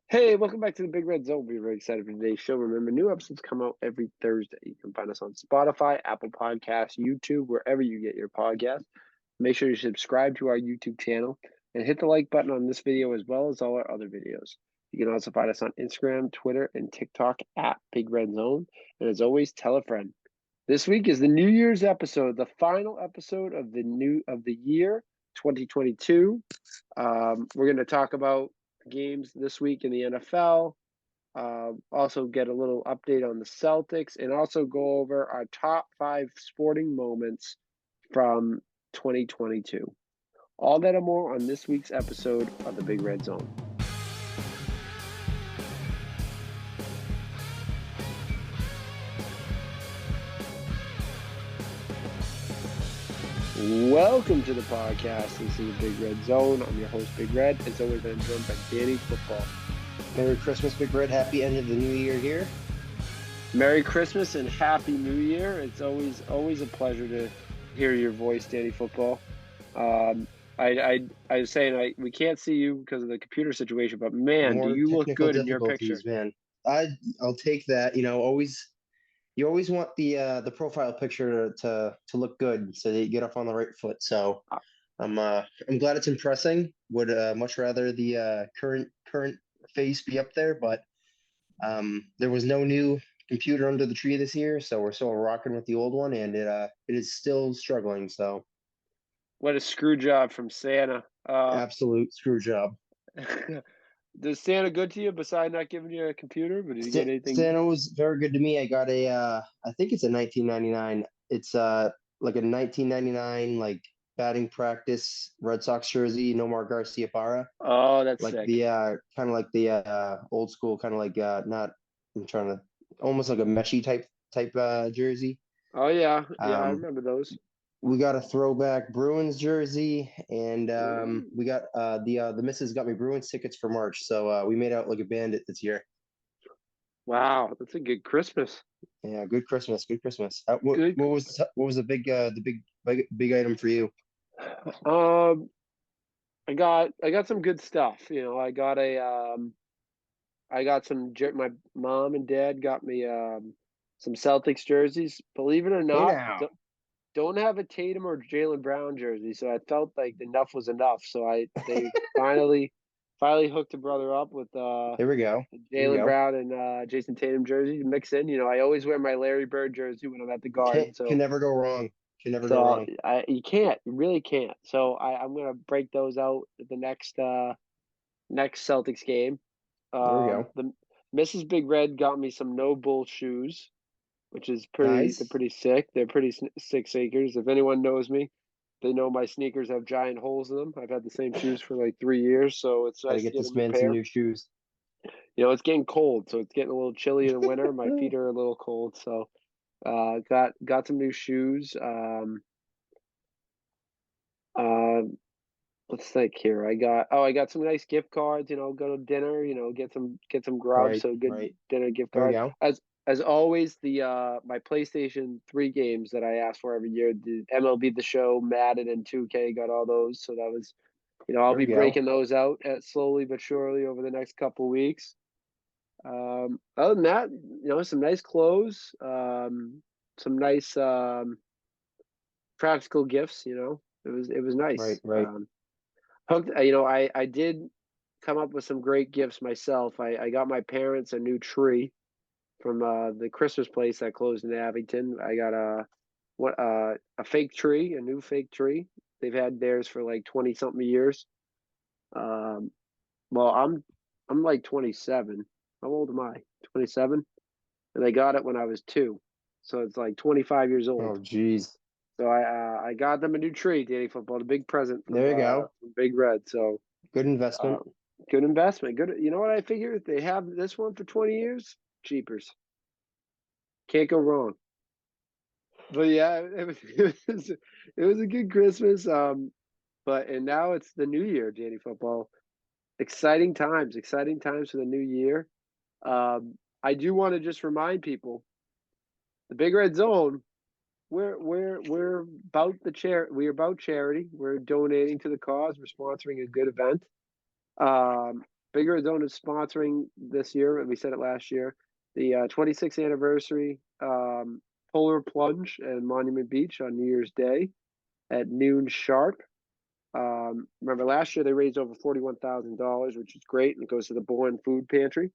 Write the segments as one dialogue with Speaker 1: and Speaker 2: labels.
Speaker 1: Hey, welcome back to the Big Red Zone. We're very excited for today's show. Remember, new episodes come out every Thursday. You can find us on Spotify, Apple Podcasts, YouTube, wherever you get your podcasts. Make sure you subscribe to our YouTube channel and hit the like button on this video as well as all our other videos. You can also find us on Instagram, Twitter, and TikTok at Big Red Zone. And as always, tell a friend. This week is the New Year's episode, the final episode of the year 2022. We're going to talk about games this week in the NFL. Also get a little update on the Celtics and also go over our top 5 sporting moments from 2022. All that and more on this week's episode of the Big Red Zone. Welcome to the podcast. This is the Big Red Zone. I'm your host, Big Red. As always, I'm joined by Danny Football.
Speaker 2: Merry Christmas, Big Red. Happy end of the new year here.
Speaker 1: Merry Christmas and Happy New Year. It's always a pleasure to hear your voice, Danny Football. I was saying we can't see you because of the computer situation, but man,
Speaker 2: More
Speaker 1: do you look
Speaker 2: technical
Speaker 1: good in your picture.
Speaker 2: difficulties, man. I'll take that. You always want the profile picture to look good so that you get off on the right foot. So I'm glad it's impressing. Would much rather the current face be up there, but there was no new computer under the tree this year, so we're still rocking with the old one, and it is still struggling. So
Speaker 1: what a screw job from Santa.
Speaker 2: absolute screw job.
Speaker 1: Does Santa good to you besides not giving you a computer? But did you get anything?
Speaker 2: Santa was very good to me. I got I think it's a 1999. It's like a 1999 like batting practice Red Sox jersey, Nomar Garcia Parra.
Speaker 1: Oh, that's
Speaker 2: Like
Speaker 1: sick.
Speaker 2: the kind of like the old school kind of like not I'm trying to almost like a meshy type jersey.
Speaker 1: Oh yeah, I remember those.
Speaker 2: We got a throwback Bruins jersey, and we got the missus got me Bruins tickets for March, so we made out like a bandit this year.
Speaker 1: Wow, that's a good Christmas.
Speaker 2: Yeah, good Christmas, good Christmas.
Speaker 1: Good.
Speaker 2: What was the big item for you?
Speaker 1: I got some good stuff. I got my mom and dad got me some Celtics jerseys. Believe it or
Speaker 2: Hey
Speaker 1: not,
Speaker 2: now,
Speaker 1: don't have a Tatum or Jaylen Brown jersey, so I felt like enough was enough. So they finally hooked a brother up with
Speaker 2: there we go. There we
Speaker 1: Jaylen
Speaker 2: go.
Speaker 1: Brown and Jason Tatum jersey to mix in. I always wear my Larry Bird jersey when I'm at the Garden.
Speaker 2: Can
Speaker 1: So
Speaker 2: never go wrong. Can never go
Speaker 1: so
Speaker 2: wrong.
Speaker 1: you can't, you really can't. So I'm gonna break those out at the next Celtics game.
Speaker 2: There we go.
Speaker 1: The Mrs. Big Red got me some no bull shoes, which is
Speaker 2: Nice.
Speaker 1: they're pretty sick. They're pretty sick sneakers. If anyone knows me, they know my sneakers have giant holes in them. I've had the same shoes for like 3 years, so it's
Speaker 2: Gotta
Speaker 1: nice to
Speaker 2: get
Speaker 1: get a
Speaker 2: this
Speaker 1: new
Speaker 2: man some
Speaker 1: pair.
Speaker 2: new shoes.
Speaker 1: It's getting cold, so it's getting a little chilly in the winter. My feet are a little cold, so got some new shoes. Uh, let's think here. I got some nice gift cards. Go to dinner. Get some grub.
Speaker 2: Right,
Speaker 1: So good
Speaker 2: right.
Speaker 1: dinner gift
Speaker 2: There we
Speaker 1: card.
Speaker 2: go.
Speaker 1: As always, the my PlayStation 3 games that I ask for every year, the MLB The Show, Madden, and 2K got all those. So that was, I'll
Speaker 2: There we
Speaker 1: be
Speaker 2: go.
Speaker 1: breaking those out slowly but surely over the next couple weeks. Other than that, some nice clothes, some nice practical gifts. It was nice.
Speaker 2: Right, right.
Speaker 1: Hooked. I did come up with some great gifts myself. I got my parents a new tree from the Christmas place that closed in Abington. I got a fake tree, a new fake tree. They've had theirs for like 20 something years. Well, I'm like 27. How old am I? 27, and they got it when I was 2, so it's like 25 years
Speaker 2: Oh,
Speaker 1: old.
Speaker 2: geez.
Speaker 1: So I got them a new tree, Danny Football, a big present
Speaker 2: There you go.
Speaker 1: from Big Red. So
Speaker 2: Good
Speaker 1: uh,
Speaker 2: investment.
Speaker 1: good investment. Good. You know what I figure? If they have this one for 20 years, cheapers. Can't go wrong. But yeah, it was a good Christmas. And now it's the new year, Danny Football. Exciting times for the new year. I do want to just remind people, the Big Red Zone, we're about we're about charity. We're donating to the cause. We're sponsoring a good event. Big Red Zone is sponsoring this year, and we said it last year, the 26th anniversary Polar Plunge at Monument Beach on New Year's Day at noon sharp. Remember last year they raised over $41,000, which is great, and it goes to the Bourne Food Pantry.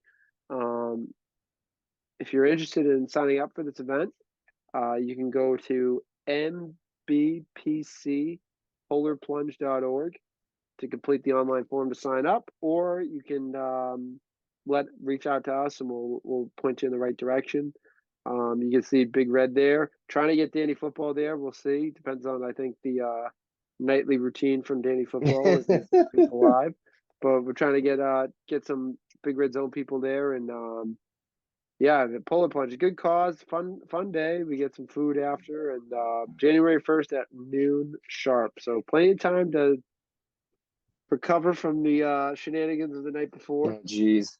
Speaker 1: If you're interested in signing up for this event, you can go to mbpcpolarplunge.org to complete the online form to sign up, or you can reach out to us and we'll point you in the right direction. You can see Big Red there. Trying to get Danny Football there. We'll see. Depends on, I think, the nightly routine from Danny Football if he's alive. But we're trying to get some Big Red Zone people there, and yeah, the Polar Plunge, good cause, fun day. We get some food after, and January 1st at noon sharp. So plenty of time to recover from the shenanigans of the night before.
Speaker 2: Oh, geez.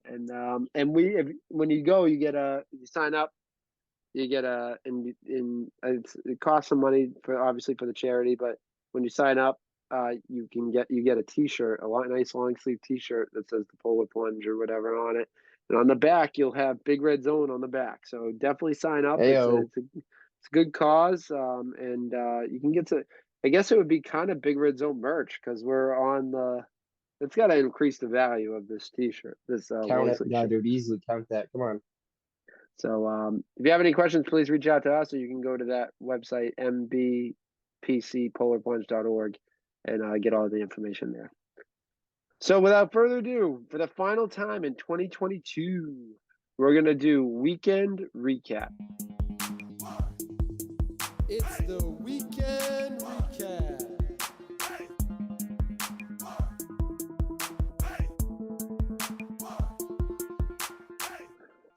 Speaker 1: And when you go, you sign up, you get it costs some money obviously for the charity, but when you sign up, you get a T-shirt, nice long sleeve T-shirt that says the Polar Plunge or whatever on it, and on the back you'll have Big Red Zone on the back. So definitely sign up.
Speaker 2: Heyo.
Speaker 1: It's a good cause, and you can get to. I guess it would be kind of Big Red Zone merch because we're on the. It's got to increase the value of this T-shirt. This
Speaker 2: Count
Speaker 1: long
Speaker 2: it.
Speaker 1: sleeve
Speaker 2: Yeah,
Speaker 1: shirt.
Speaker 2: dude, easily count that. Come on.
Speaker 1: So if you have any questions, please reach out to us, or you can go to that website, mbpcpolarplunge.org, and get all the information there. So without further ado, for the final time in 2022, we're going to do weekend recap.
Speaker 3: It's the weekend recap.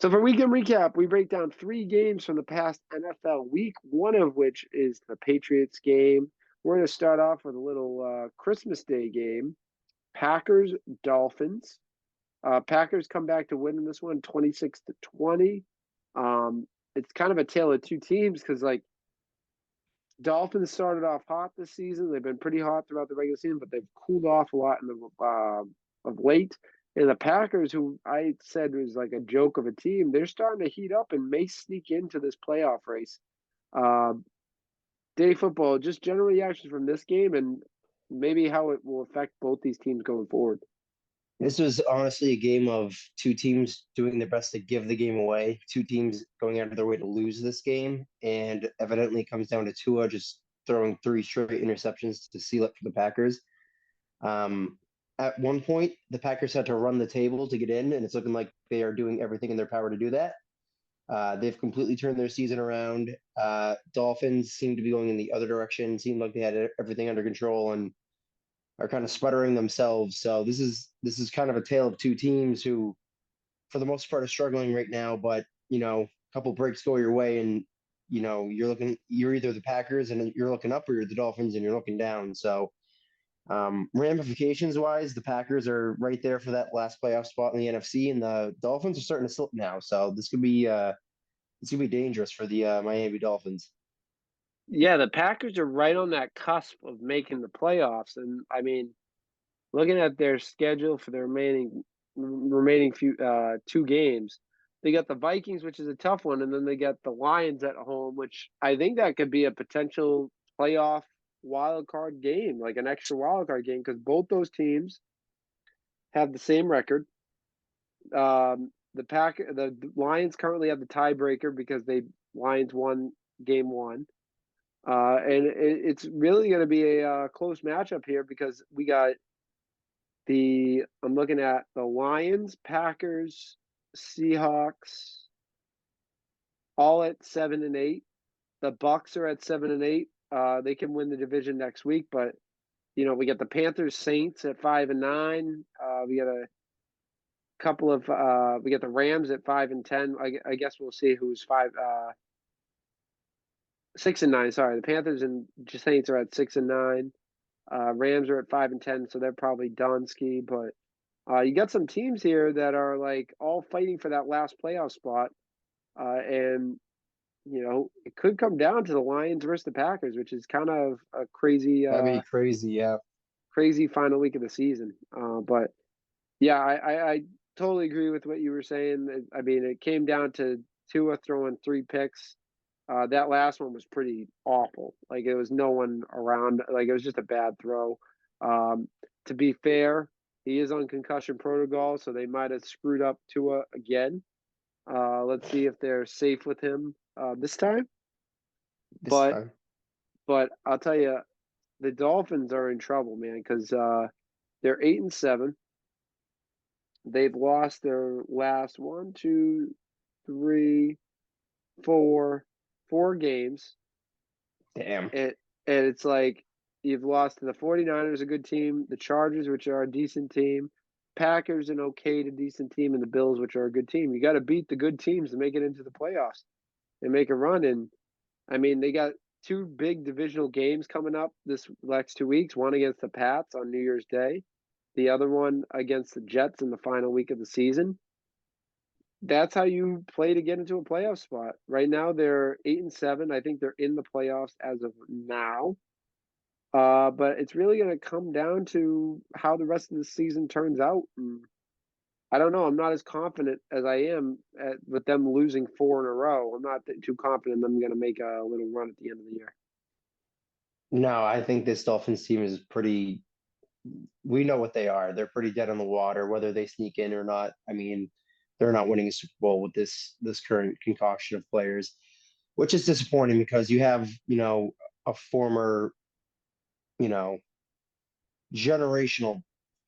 Speaker 1: So for weekend recap, we break down 3 games from the past NFL week, one of which is the Patriots game. We're going to start off with a little Christmas Day game. Packers, Dolphins. Packers come back to win in this one, 26-20. It's kind of a tale of two teams because, like, Dolphins started off hot this season. They've been pretty hot throughout the regular season, but they've cooled off a lot in the of late. And the Packers, who I said was like a joke of a team, they're starting to heat up and may sneak into this playoff race. Day football, just general reactions from this game and maybe how it will affect both these teams going forward.
Speaker 2: This was honestly a game of two teams doing their best to give the game away, two teams going out of their way to lose this game, and evidently comes down to Tua just throwing 3 straight interceptions to seal it for the Packers. At one point, the Packers had to run the table to get in, and it's looking like they are doing everything in their power to do that. They've completely turned their season around. Dolphins seem to be going in the other direction. Seemed like they had everything under control and are kind of sputtering themselves. So this is kind of a tale of two teams who, for the most part, are struggling right now. But a couple breaks go your way, and you're either the Packers and you're looking up, or you're the Dolphins and you're looking down. So ramifications wise, the Packers are right there for that last playoff spot in the NFC, and the Dolphins are starting to slip now. So this could be dangerous for the Miami Dolphins.
Speaker 1: Yeah, the Packers are right on that cusp of making the playoffs, and I mean, looking at their schedule for the remaining few 2 games, they got the Vikings, which is a tough one, and then they got the Lions at home, which I think that could be a potential playoff wild card game, like an extra wild card game, because both those teams have the same record. The Lions currently have the tiebreaker because Lions won game 1. And it's really going to be a close matchup here because we got I'm looking at the Lions, Packers, Seahawks, all at 7-8. The Bucks are at 7-8. They can win the division next week, but we got the Panthers, Saints at 5-9. We got a couple of we got the Rams at 5-10. I guess we'll see who's 6-9. Sorry, the Panthers and Saints are at 6-9. Rams are at 5-10, so they're probably done ski. But you got some teams here that are like all fighting for that last playoff spot, and it could come down to the Lions versus the Packers, which is kind of a
Speaker 2: That'd be crazy, yeah.
Speaker 1: crazy final week of the season. But Yeah, I totally agree with what you were saying. I mean, it came down to Tua throwing 3 picks. That last one was pretty awful. Like, it was no one around. Like, it was just a bad throw. Um, to be fair, he is on concussion protocol, so they might have screwed up Tua again. Let's see if they're safe with him this time.
Speaker 2: this
Speaker 1: But
Speaker 2: time.
Speaker 1: but I'll tell you, the Dolphins are in trouble, man, because they're 8-7. They've lost their last one, two, three, four games.
Speaker 2: Damn.
Speaker 1: And it's like you've lost to the 49ers, a good team, the Chargers, which are a decent team, Packers, an okay to decent team, and the Bills, which are a good team. You got to beat the good teams to make it into the playoffs and make a run. And I mean, they got two big divisional games coming up this next 2 weeks. One against the Pats on New Year's Day, the other one against the Jets in the final week of the season. That's how you play to get into a playoff spot. Right now, they're 8-7. I think they're in the playoffs as of now. But it's really going to come down to how the rest of the season turns out. And I don't know. I'm not as confident as I am with them losing 4 in a row. I'm not too confident them going to make a little run at the end of the year.
Speaker 2: No, I think this Dolphins team is pretty. We know what they are. They're pretty dead on the water, whether they sneak in or not. I mean, they're not winning a Super Bowl with this current concoction of players, which is disappointing because you have, a former, you know, generational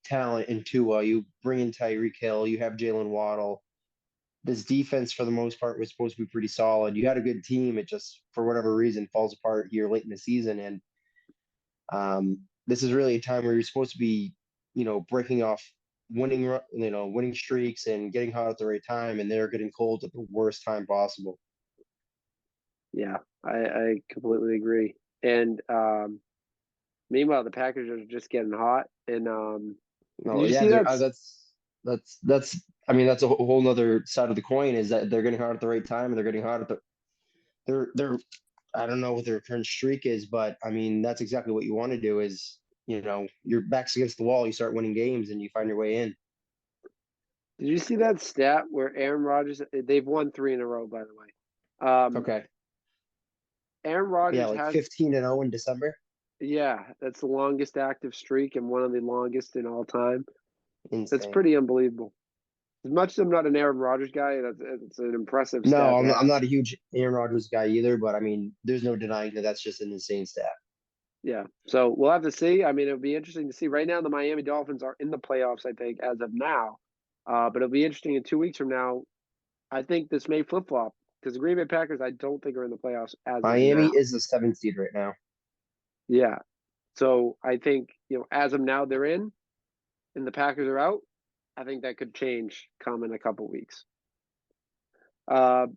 Speaker 2: talent in Tua. You bring in Tyreek Hill, you have Jalen Waddle. This defense, for the most part, was supposed to be pretty solid. You had a good team. It just, for whatever reason, falls apart here late in the season. And this is really a time where you're supposed to be, breaking off winning streaks and getting hot at the right time, and they're getting cold at the worst time possible.
Speaker 1: Yeah, I completely agree. And meanwhile, the Packers are just getting hot. And did
Speaker 2: No,
Speaker 1: you
Speaker 2: yeah,
Speaker 1: see that?
Speaker 2: that's. I mean, that's a whole nother side of the coin is that they're getting hot at the right time and they're getting hot at the. They're. I don't know what their current streak is, but I mean, that's exactly what you want to do. Is your back's against the wall, you start winning games, and you find your way in.
Speaker 1: Did you see that stat where Aaron Rodgers? They've won 3 in a row, by the way.
Speaker 2: Okay.
Speaker 1: Aaron
Speaker 2: Yeah,
Speaker 1: Rodgers
Speaker 2: like
Speaker 1: has,
Speaker 2: 15-0 in December.
Speaker 1: yeah, that's the longest active streak and one of the longest in all time. That's
Speaker 2: Insane.
Speaker 1: pretty unbelievable. As much as I'm not an Aaron Rodgers guy, that's an impressive
Speaker 2: No,
Speaker 1: stat to
Speaker 2: I'm
Speaker 1: have.
Speaker 2: not a huge Aaron Rodgers guy either, but I mean, there's no denying that that's just an insane stat.
Speaker 1: Yeah. So we'll have to see. I mean, it'll be interesting to see. Right now, the Miami Dolphins are in the playoffs, I think, as of now. But it'll be interesting in 2 weeks from now. I think this may flip flop because the Green Bay Packers, I don't think, are in the playoffs as of
Speaker 2: Miami
Speaker 1: now.
Speaker 2: is the 7th seed right now.
Speaker 1: Yeah. So I think, as of now, they're in and the Packers are out. I think that could change come in a couple weeks. Uh,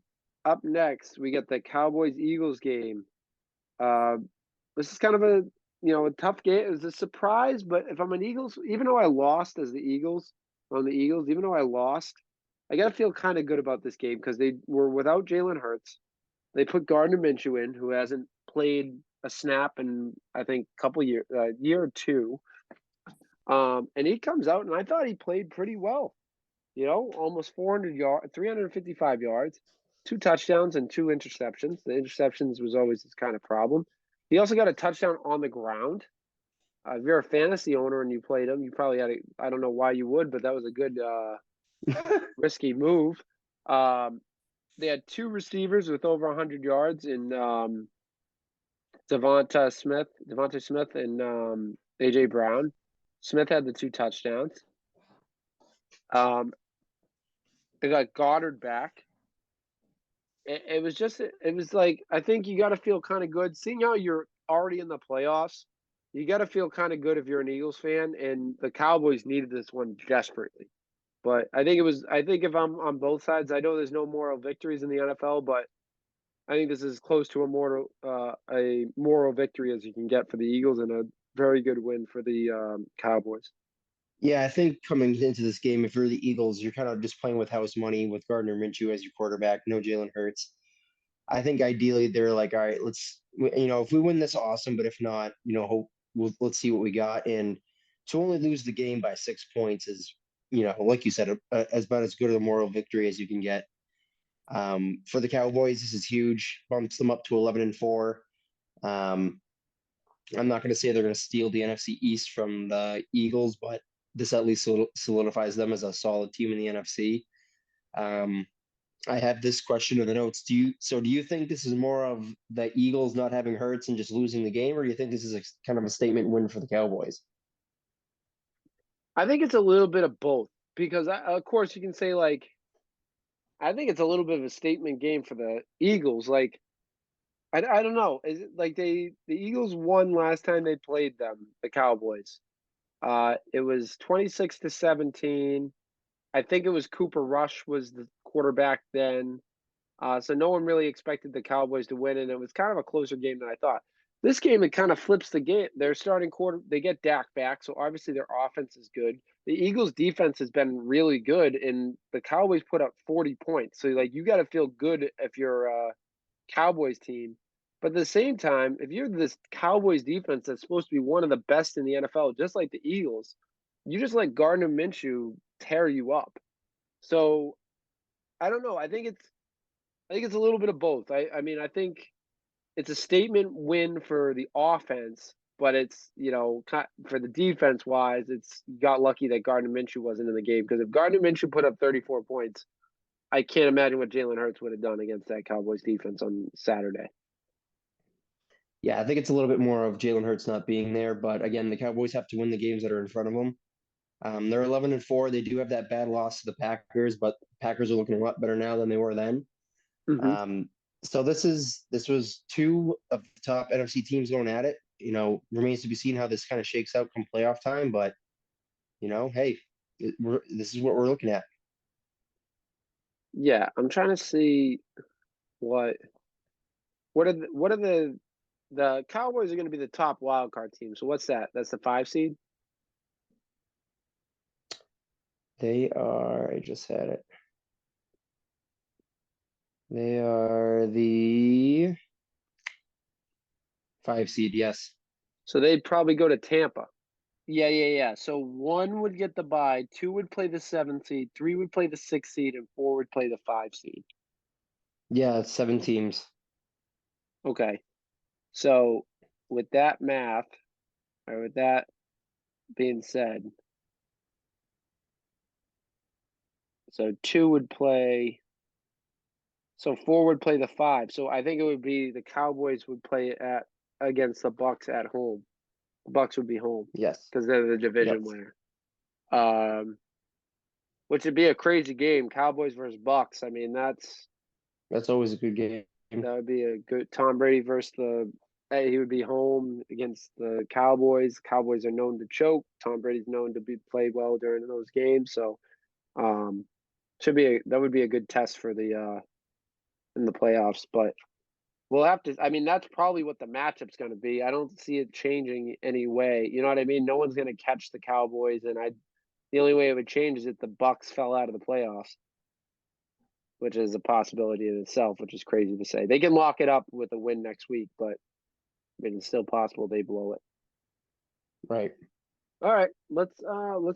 Speaker 1: Up next, we get the Cowboys Eagles game. Uh, this is kind of a tough game. It was a surprise, but if I'm an Eagles, even though I lost as the Eagles on the Eagles, even though I lost, I got to feel kind of good about this game because they were without Jalen Hurts. They put Gardner Minshew in, who hasn't played a snap in I think a couple years, year or two. And he comes out, and I thought he played pretty well. Almost 400 yards, 355 yards, 2 touchdowns and 2 interceptions. The interceptions was always his kind of problem. He also got a touchdown on the ground. If you're a fantasy owner and you played him, you probably had I don't know why you would, but that was a good risky move. They had 2 receivers with over 100 yards in Devonta Smith and AJ Brown. Smith had the 2 touchdowns. They got Goddard back. It was like, I think you got to feel kind of good seeing how you're already in the playoffs. You got to feel kind of good if you're an Eagles fan, and the Cowboys needed this one desperately. But I think if I'm on both sides, I know there's no moral victories in the NFL, but I think this is close to a moral victory as you can get for the Eagles, and a very good win for the Cowboys.
Speaker 2: Yeah, I think coming into this game, if you're the Eagles, you're kind of just playing with house money with Gardner Minshew as your quarterback, no Jalen Hurts. I think ideally they're like, all right, if we win this, awesome. But if not, let's see what we got. And to only lose the game by 6 points is, like you said, as about as good of a moral victory as you can get. For the Cowboys, this is huge. Bumps them up to 11-4. Um, I'm not going to say they're going to steal the NFC East from the Eagles, but this at least solidifies them as a solid team in the NFC. Um, I have this question in the notes. Do you think this is more of the Eagles not having Hurts and just losing the game, or do you think this is kind of a statement win for the Cowboys?
Speaker 1: I think it's a little bit of both because, of course, you can say like, I think it's a little bit of a statement game for the Eagles. Like, I don't know. Is it like the Eagles won last time they played them, the Cowboys. It was 26-17. I think it was Cooper Rush was the quarterback then. So no one really expected the Cowboys to win, and it was kind of a closer game than I thought. This game, it kind of flips the game. Their starting quarter, they get Dak back, so obviously their offense is good. The Eagles' defense has been really good, and the Cowboys put up 40 points. So like, you got to feel good if you're a Cowboys team. But at the same time, if you're this Cowboys defense that's supposed to be one of the best in the NFL, just like the Eagles, you just let Gardner Minshew tear you up. So I don't know. I think it's a little bit of both. I mean, I think it's a statement win for the offense, but it's, for the defense wise, it's got lucky that Gardner Minshew wasn't in the game, because if Gardner Minshew put up 34 points, I can't imagine what Jalen Hurts would have done against that Cowboys defense on Saturday.
Speaker 2: Yeah, I think it's a little bit more of Jalen Hurts not being there, but again, the Cowboys have to win the games that are in front of them. They're 11-4. They do have that bad loss to the Packers, but the Packers are looking a lot better now than they were then.
Speaker 1: Mm-hmm.
Speaker 2: So this was two of the top NFC teams going at it. Remains to be seen how this kind of shakes out come playoff time, but hey, this is what we're looking at.
Speaker 1: Yeah, I'm trying to see what the Cowboys are going to be the top wild card team. So what's that? That's the 5 seed.
Speaker 2: They are. I just had it. They are the 5 seed. Yes.
Speaker 1: So they'd probably go to Tampa. Yeah. So 1 would get the bye, 2 would play the 7 seed, 3 would play the 6 seed, and 4 would play the 5 seed.
Speaker 2: Yeah, it's 7 teams.
Speaker 1: Okay. So with that math, or with that being said, so 2 would play, so 4 would play the 5. So I think it would be the Cowboys would play against the Bucks at home. The Bucks would be home
Speaker 2: Yes.
Speaker 1: because they're the division
Speaker 2: Yes.
Speaker 1: winner. Which would be a crazy game, Cowboys versus Bucks. I mean,
Speaker 2: That's always a good game.
Speaker 1: that would be a good Tom Brady versus he would be home against the Cowboys. Cowboys are known to choke. Tom Brady's known to be played well during those games. So, that would be a good test for the in the playoffs. But we'll have to. I mean, that's probably what the matchup's going to be. I don't see it changing any way. You know what I mean? No one's going to catch the Cowboys, and the only way it would change is if the Bucks fell out of the playoffs, which is a possibility in itself, which is crazy to say. They can lock it up with a win next week, but I mean, it's still possible they blow it.
Speaker 2: Right.
Speaker 1: All right, let's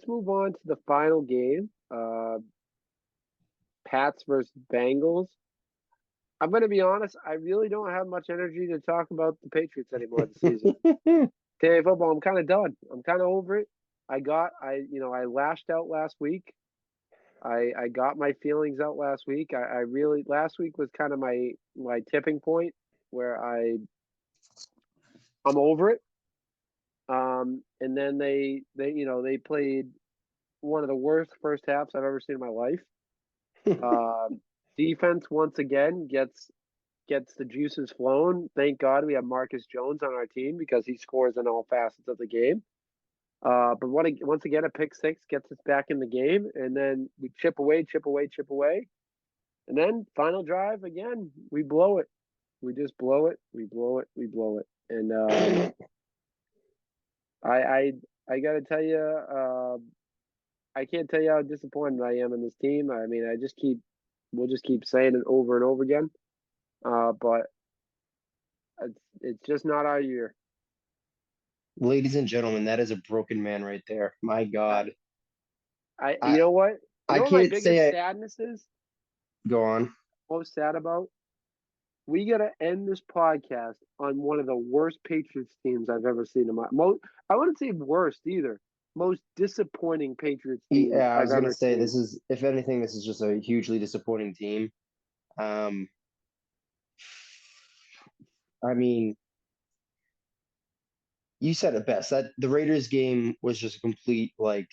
Speaker 1: move on to the final game. Pats versus Bengals. I'm going to be honest, I really don't have much energy to talk about the Patriots anymore this season. Today football, I'm kind of done. I'm kind of over it. I lashed out last week. I got my feelings out last week. I really, last week was kind of my tipping point where I'm over it. And then they played one of the worst first halves I've ever seen in my life. Defense once again gets the juices flowing. Thank God we have Marcus Jones on our team because he scores in all facets of the game. But once again, a pick six gets us back in the game, and then we chip away, and then final drive again, we blow it. We just blow it. We blow it. We blow it. And I got to tell you, I can't tell you how disappointed I am in this team. I mean, we'll just keep saying it over and over again. But it's just not our year.
Speaker 2: Ladies and gentlemen, that is a broken man right there. My God.
Speaker 1: You
Speaker 2: I
Speaker 1: know what? You
Speaker 2: I
Speaker 1: know what my
Speaker 2: can't
Speaker 1: biggest
Speaker 2: say
Speaker 1: sadness is?
Speaker 2: go on.
Speaker 1: Most sad about? We gotta end this podcast on one of the worst Patriots teams I've ever seen in my most. I wouldn't say worst either. Most disappointing Patriots team
Speaker 2: Yeah, I
Speaker 1: I've
Speaker 2: was gonna
Speaker 1: ever
Speaker 2: say
Speaker 1: seen.
Speaker 2: this is, if anything, this is just a hugely disappointing team. Um, I mean, you said it best. That the Raiders game was just a complete like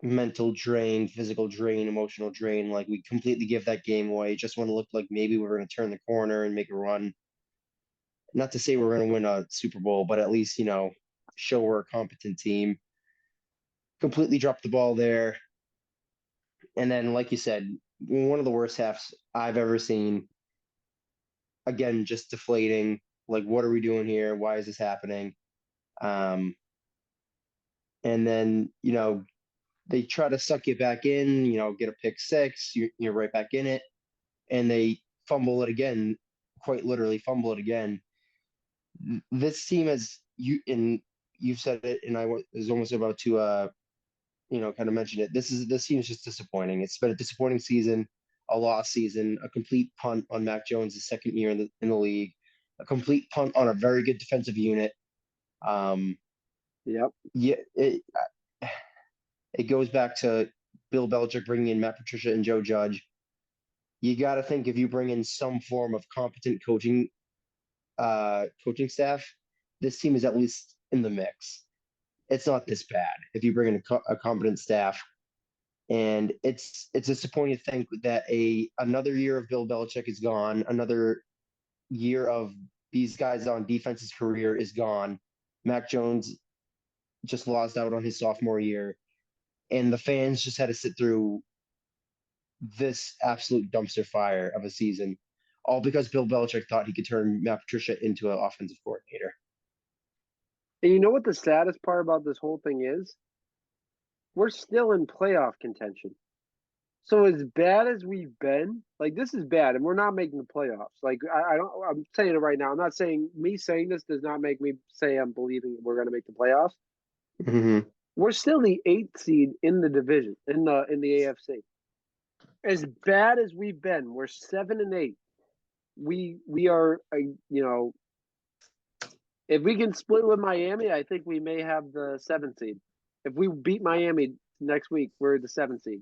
Speaker 2: mental drain, physical drain, emotional drain. Like we completely give that game away just when it looked like maybe we were gonna turn the corner and make a run. Not to say we're gonna win a Super Bowl, but at least, show we're a competent team. Completely dropped the ball there. And then, like you said, one of the worst halves I've ever seen. Again, just deflating. Like, what are we doing here? Why is this happening? Um, and then, they try to suck you back in, get a pick six, you're right back in it, and they fumble it again, quite literally fumble it again. This team has you've said it, and I was almost about to kind of mention it. This team is just disappointing. It's been a disappointing season, a lost season, a complete punt on Mac Jones' second year in the league, a complete punt on a very good defensive unit. Um,
Speaker 1: Yep.
Speaker 2: yeah, it goes back to Bill Belichick bringing in Matt Patricia and Joe Judge. You got to think if you bring in some form of competent coaching staff, this team is at least in the mix. It's not this bad if you bring in a competent staff. And it's disappointing to think that another year of Bill Belichick is gone. Another year of these guys on defense's career is gone. Mac Jones just lost out on his sophomore year, and the fans just had to sit through this absolute dumpster fire of a season, all because Bill Belichick thought he could turn Matt Patricia into an offensive coordinator.
Speaker 1: And you know what the saddest part about this whole thing is? We're still in playoff contention. So as bad as we've been, like this is bad, and we're not making the playoffs. Like I don't. I'm saying it right now. I'm not saying me saying this does not make me say I'm believing we're going to make the playoffs.
Speaker 2: Mm-hmm.
Speaker 1: We're still the 8th seed in the division in the AFC. As bad as we've been, we're 7-8. We are if we can split with Miami, I think we may have the 7th seed. If we beat Miami next week, we're the 7th seed,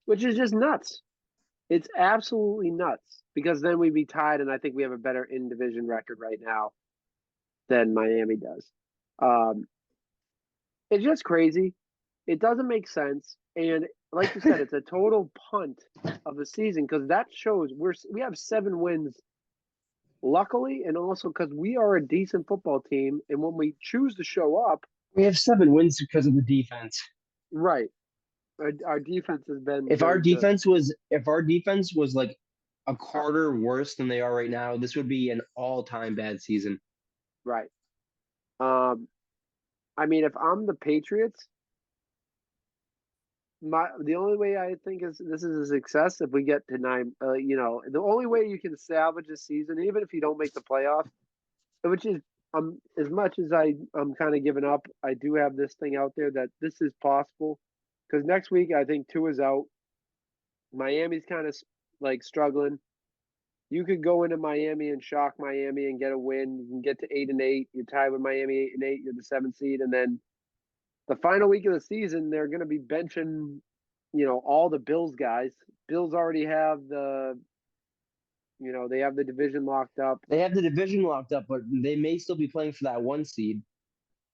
Speaker 1: which is just nuts. It's absolutely nuts because then we'd be tied, and I think we have a better in division record right now than Miami does. Um, it's just crazy. It doesn't make sense, and like you said, it's a total punt of the season because that shows we have 7 wins. Luckily, and also because we are a decent football team, and when we choose to show up,
Speaker 2: We have 7 wins because of the defense.
Speaker 1: right, our defense has been
Speaker 2: If our
Speaker 1: very good.
Speaker 2: defense was like a quarter worse than they are right now, this would be an all-time bad season.
Speaker 1: Right. Um, I mean, if I'm the Patriots, the only way I think is this is a success if we get to 9. The only way you can salvage a season, even if you don't make the playoffs, which is as much as I'm kind of giving up, I do have this thing out there that this is possible because next week I think 2 is out. Miami's kind of like struggling. You could go into Miami and shock Miami and get a win. You can get to 8-8. You're tied with Miami 8-8. You're the 7th seed, and then the final week of the season, they're going to be benching, all the Bills guys. Bills already have they have the division locked up.
Speaker 2: They have the division locked up, but they may still be playing for that 1 seed.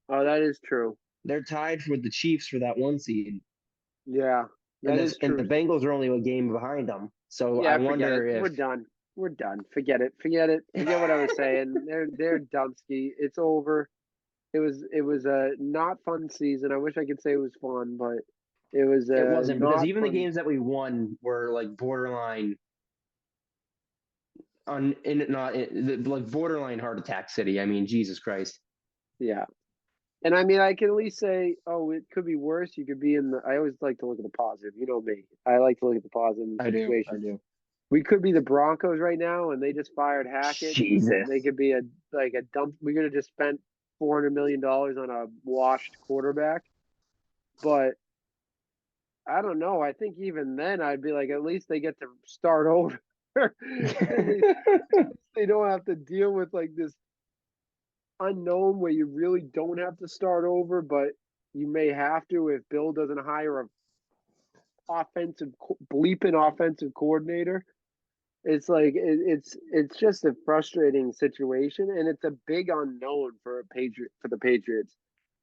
Speaker 1: Oh, that is true.
Speaker 2: They're tied with the Chiefs for that 1 seed.
Speaker 1: Yeah, that is
Speaker 2: And the
Speaker 1: true.
Speaker 2: Bengals are only a game behind them. So I
Speaker 1: Yeah, forget it.
Speaker 2: wonder if
Speaker 1: We're done. We're done. Forget it. Forget it. Forget what I was saying. They're dumpski. It's over. It was a not fun season. I wish I could say it was fun, but it was
Speaker 2: it
Speaker 1: a
Speaker 2: wasn't, because
Speaker 1: not
Speaker 2: even the
Speaker 1: fun.
Speaker 2: games that we won were like borderline like borderline heart attack city. I mean, Jesus Christ.
Speaker 1: Yeah. And I mean, I can at least say, oh, it could be worse. You could be in the. I always like to look at the positive. You know me. I like to look at the positive in
Speaker 2: I do.
Speaker 1: situations. We could be the Broncos right now, and they just fired Hackett.
Speaker 2: Jesus.
Speaker 1: They could be a dump. We could have just spent $400 million on a washed quarterback. But I don't know. I think even then I'd be like, at least they get to start over. At least they don't have to deal with like this unknown where you really don't have to start over, but you may have to if Bill doesn't hire a bleeping offensive coordinator. It's like it's just a frustrating situation, and it's a big unknown for the Patriots.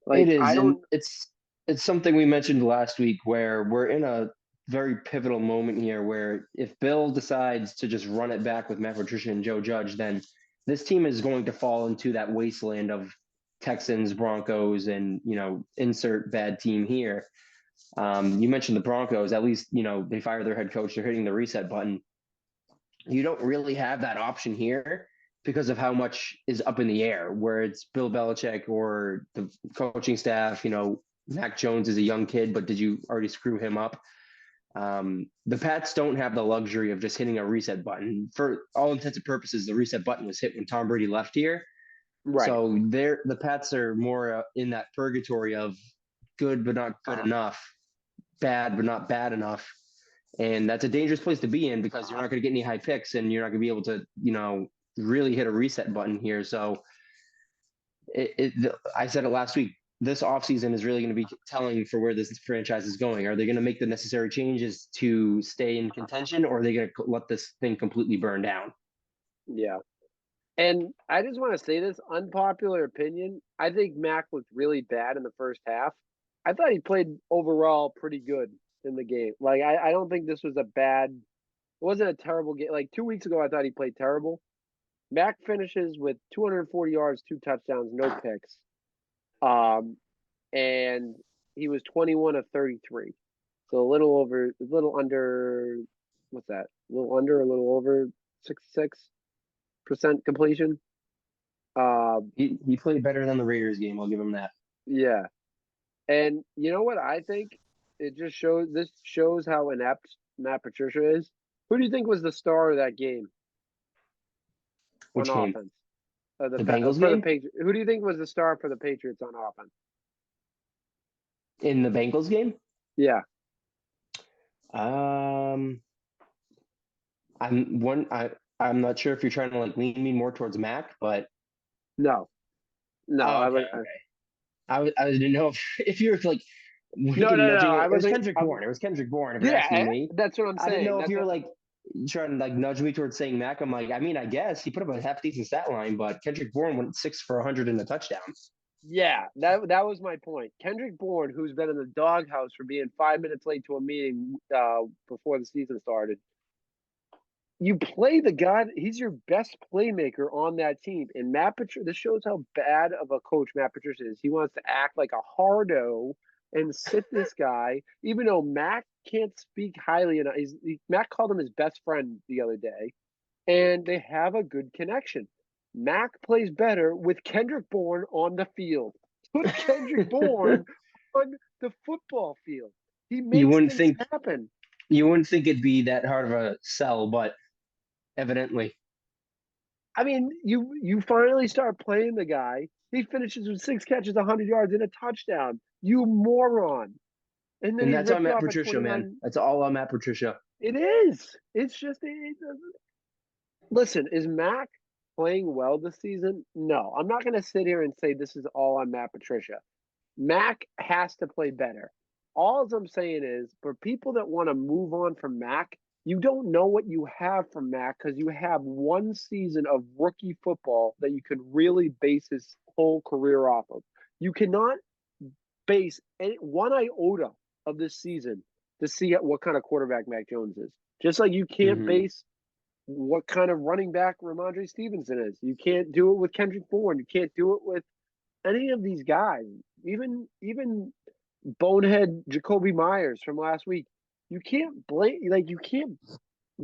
Speaker 2: It
Speaker 1: Like I
Speaker 2: is, and
Speaker 1: don't.
Speaker 2: it's something we mentioned last week where we're in a very pivotal moment here where if Bill decides to just run it back with Matt Patricia and Joe Judge, then this team is going to fall into that wasteland of Texans, Broncos, and insert bad team here. You mentioned the Broncos. At least they fired their head coach. They're hitting the reset button. You don't really have that option here because of how much is up in the air, where it's Bill Belichick or the coaching staff. Mac Jones is a young kid, but did you already screw him up? The Pats don't have the luxury of just hitting a reset button. For all intents and purposes, the reset button was hit when Tom Brady left here.
Speaker 1: Right.
Speaker 2: So the Pats are more in that purgatory of good but not good enough, bad but not bad enough. And that's a dangerous place to be in because you're not going to get any high picks and you're not going to be able to, really hit a reset button here. So I said it last week. This offseason is really going to be telling for where this franchise is going. Are they going to make the necessary changes to stay in contention, or are they going to let this thing completely burn down?
Speaker 1: Yeah. And I just want to say this unpopular opinion. I think Mac looked really bad in the first half. I thought he played overall pretty good in the game. Like I don't think this was it wasn't a terrible game. Like 2 weeks ago I thought he played terrible. Mac finishes with 240 yards, 2 touchdowns, no picks. And he was 21 of 33. So a little under, what's that? A little under, a little over 66% completion.
Speaker 2: He played better than the Raiders game. I'll give him that.
Speaker 1: Yeah. And you know what I think? This shows how inept Matt Patricia is. Who do you think was the star of that game on
Speaker 2: Which game?
Speaker 1: offense?
Speaker 2: The Bengals
Speaker 1: For the
Speaker 2: game?
Speaker 1: Patriots. Who do you think was the star for the Patriots on offense?
Speaker 2: In the Bengals game?
Speaker 1: Yeah.
Speaker 2: Um, I'm not sure if you're trying to like lean me more towards Mac, but
Speaker 1: No. No.
Speaker 2: oh,
Speaker 1: I
Speaker 2: okay,
Speaker 1: would.
Speaker 2: okay. I didn't know if you're like
Speaker 1: No.
Speaker 2: wicked
Speaker 1: No. No.
Speaker 2: nudging it.
Speaker 1: I
Speaker 2: It was
Speaker 1: wasn't.
Speaker 2: Kendrick Bourne. It was Kendrick Bourne. If you're asking
Speaker 1: Yeah.
Speaker 2: me,
Speaker 1: That's what I'm
Speaker 2: I didn't
Speaker 1: saying.
Speaker 2: know if
Speaker 1: That's
Speaker 2: you were
Speaker 1: what.
Speaker 2: like trying to like nudge me towards saying Mac. I'm like, I mean, I guess he put up a half decent stat line, but Kendrick Bourne went 6 for 100 in a touchdown.
Speaker 1: Yeah. That was my point. Kendrick Bourne, who's been in the doghouse for being 5 minutes late to a meeting before the season started. You play the guy. He's your best playmaker on that team. And Matt Patricia, this shows how bad of a coach Matt Patricia is. He wants to act like a hardo and sit this guy, even though Matt can't speak highly enough. Matt called him his best friend the other day, and they have a good connection. Mac plays better with Kendrick Bourne on the field. Put Kendrick Bourne on the football field. He
Speaker 2: You
Speaker 1: makes
Speaker 2: wouldn't
Speaker 1: things
Speaker 2: think
Speaker 1: happen.
Speaker 2: you wouldn't think it'd be that hard of a sell, but evidently.
Speaker 1: I mean, you finally start playing the guy. He finishes with 6 catches, 100 yards, and a touchdown. You moron! And then
Speaker 2: And
Speaker 1: he
Speaker 2: that's on
Speaker 1: ripped
Speaker 2: Matt
Speaker 1: off a
Speaker 2: Patricia, man.
Speaker 1: 29.
Speaker 2: That's all on Matt Patricia.
Speaker 1: It is. It's just. Listen, is Mac playing well this season? No, I'm not going to sit here and say this is all on Matt Patricia. Mac has to play better. All I'm saying is, for people that want to move on from Mac, you don't know what you have from Mac because you have one season of rookie football that you could really base his whole career off of. You cannot base one iota of this season to see what kind of quarterback Mac Jones is. Just like you can't
Speaker 2: Mm-hmm.
Speaker 1: base what kind of running back Ramondre Stevenson is. You can't do it with Kendrick Bourne. You can't do it with any of these guys. Even bonehead Jacoby Myers from last week. You can't you can't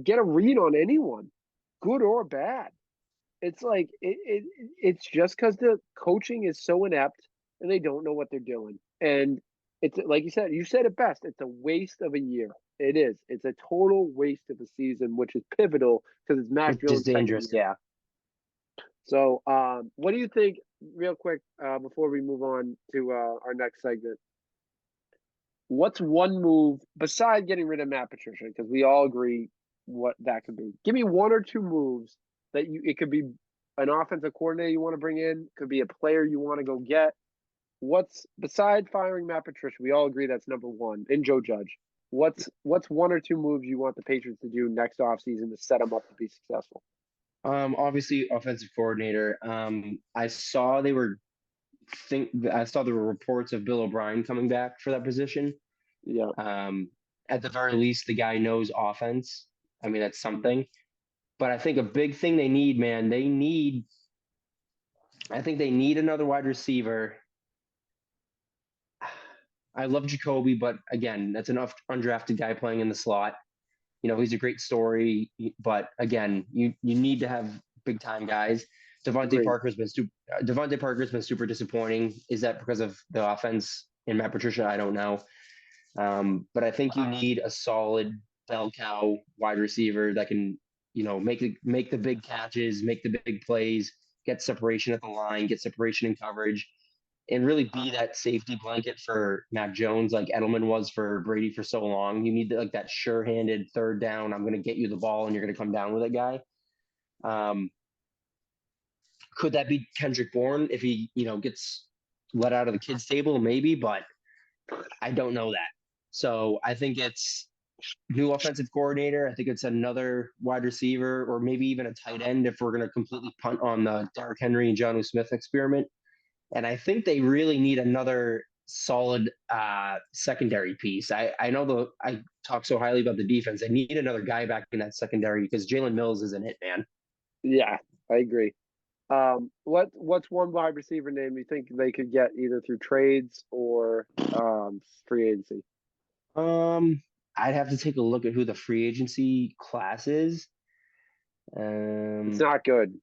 Speaker 1: get a read on anyone, good or bad. It's like it's just because the coaching is so inept and they don't know what they're doing. And it's like you said it best. It's a waste of a year. It is. It's a total waste of a season, which is pivotal because it's Mac
Speaker 2: Which is
Speaker 1: Jones' second
Speaker 2: dangerous,
Speaker 1: year.
Speaker 2: yeah.
Speaker 1: So, what do you think, real quick, before we move on to our next segment? What's one move besides getting rid of Matt Patricia? Because we all agree what that could be. Give me one or two moves that it could be an offensive coordinator you want to bring in, could be a player you want to go get. What's beside firing Matt Patricia? We all agree that's number one. And Joe Judge. What's one or two moves you want the Patriots to do next offseason to set them up to be successful?
Speaker 2: Obviously offensive coordinator. I saw there were reports of Bill O'Brien coming back for that position.
Speaker 1: Yeah,
Speaker 2: At the very least, the guy knows offense. I mean, that's something. But I think a big thing they need, man, I think they need another wide receiver. I love Jacoby, but again, that's an undrafted guy playing in the slot. He's a great story, but again, you need to have big time guys.
Speaker 1: agreed.
Speaker 2: Devontae Parker's been super disappointing. Is that because of the offense in Matt Patricia? I don't know. But I think you need a solid bell cow wide receiver that can, make the big catches, make the big plays, get separation at the line, get separation in coverage, and really be that safety blanket for Mac Jones, like Edelman was for Brady for so long. You need like that sure-handed third down. I'm going to get you the ball, and you're going to come down with it guy. Could that be Kendrick Bourne if he, gets let out of the kids' table? Maybe, but I don't know that. So I think it's new offensive coordinator. I think it's another wide receiver or maybe even a tight end if we're going to completely punt on the Derrick Henry and Jonnu Smith experiment. And I think they really need another solid secondary piece. I know I talk so highly about the defense. They need another guy back in that secondary because Jalen Mills isn't it, man.
Speaker 1: Yeah, I agree. What's one wide receiver name you think they could get either through trades or free agency?
Speaker 2: I'd have to take a look at who the free agency class is.
Speaker 1: It's not good.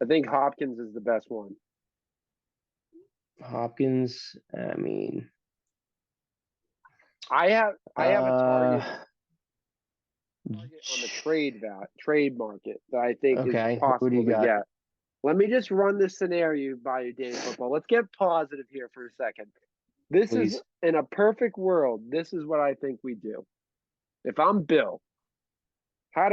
Speaker 1: I think Hopkins is the best one.
Speaker 2: Hopkins, I mean,
Speaker 1: I have a target on the trade market that I think
Speaker 2: okay.
Speaker 1: is possible
Speaker 2: Who do you
Speaker 1: to
Speaker 2: got?
Speaker 1: get. Let me just run this scenario by you, Danny Football. Let's get positive here for a second. This
Speaker 2: Please.
Speaker 1: is in a perfect world. This is what I think we do. If I'm Bill, what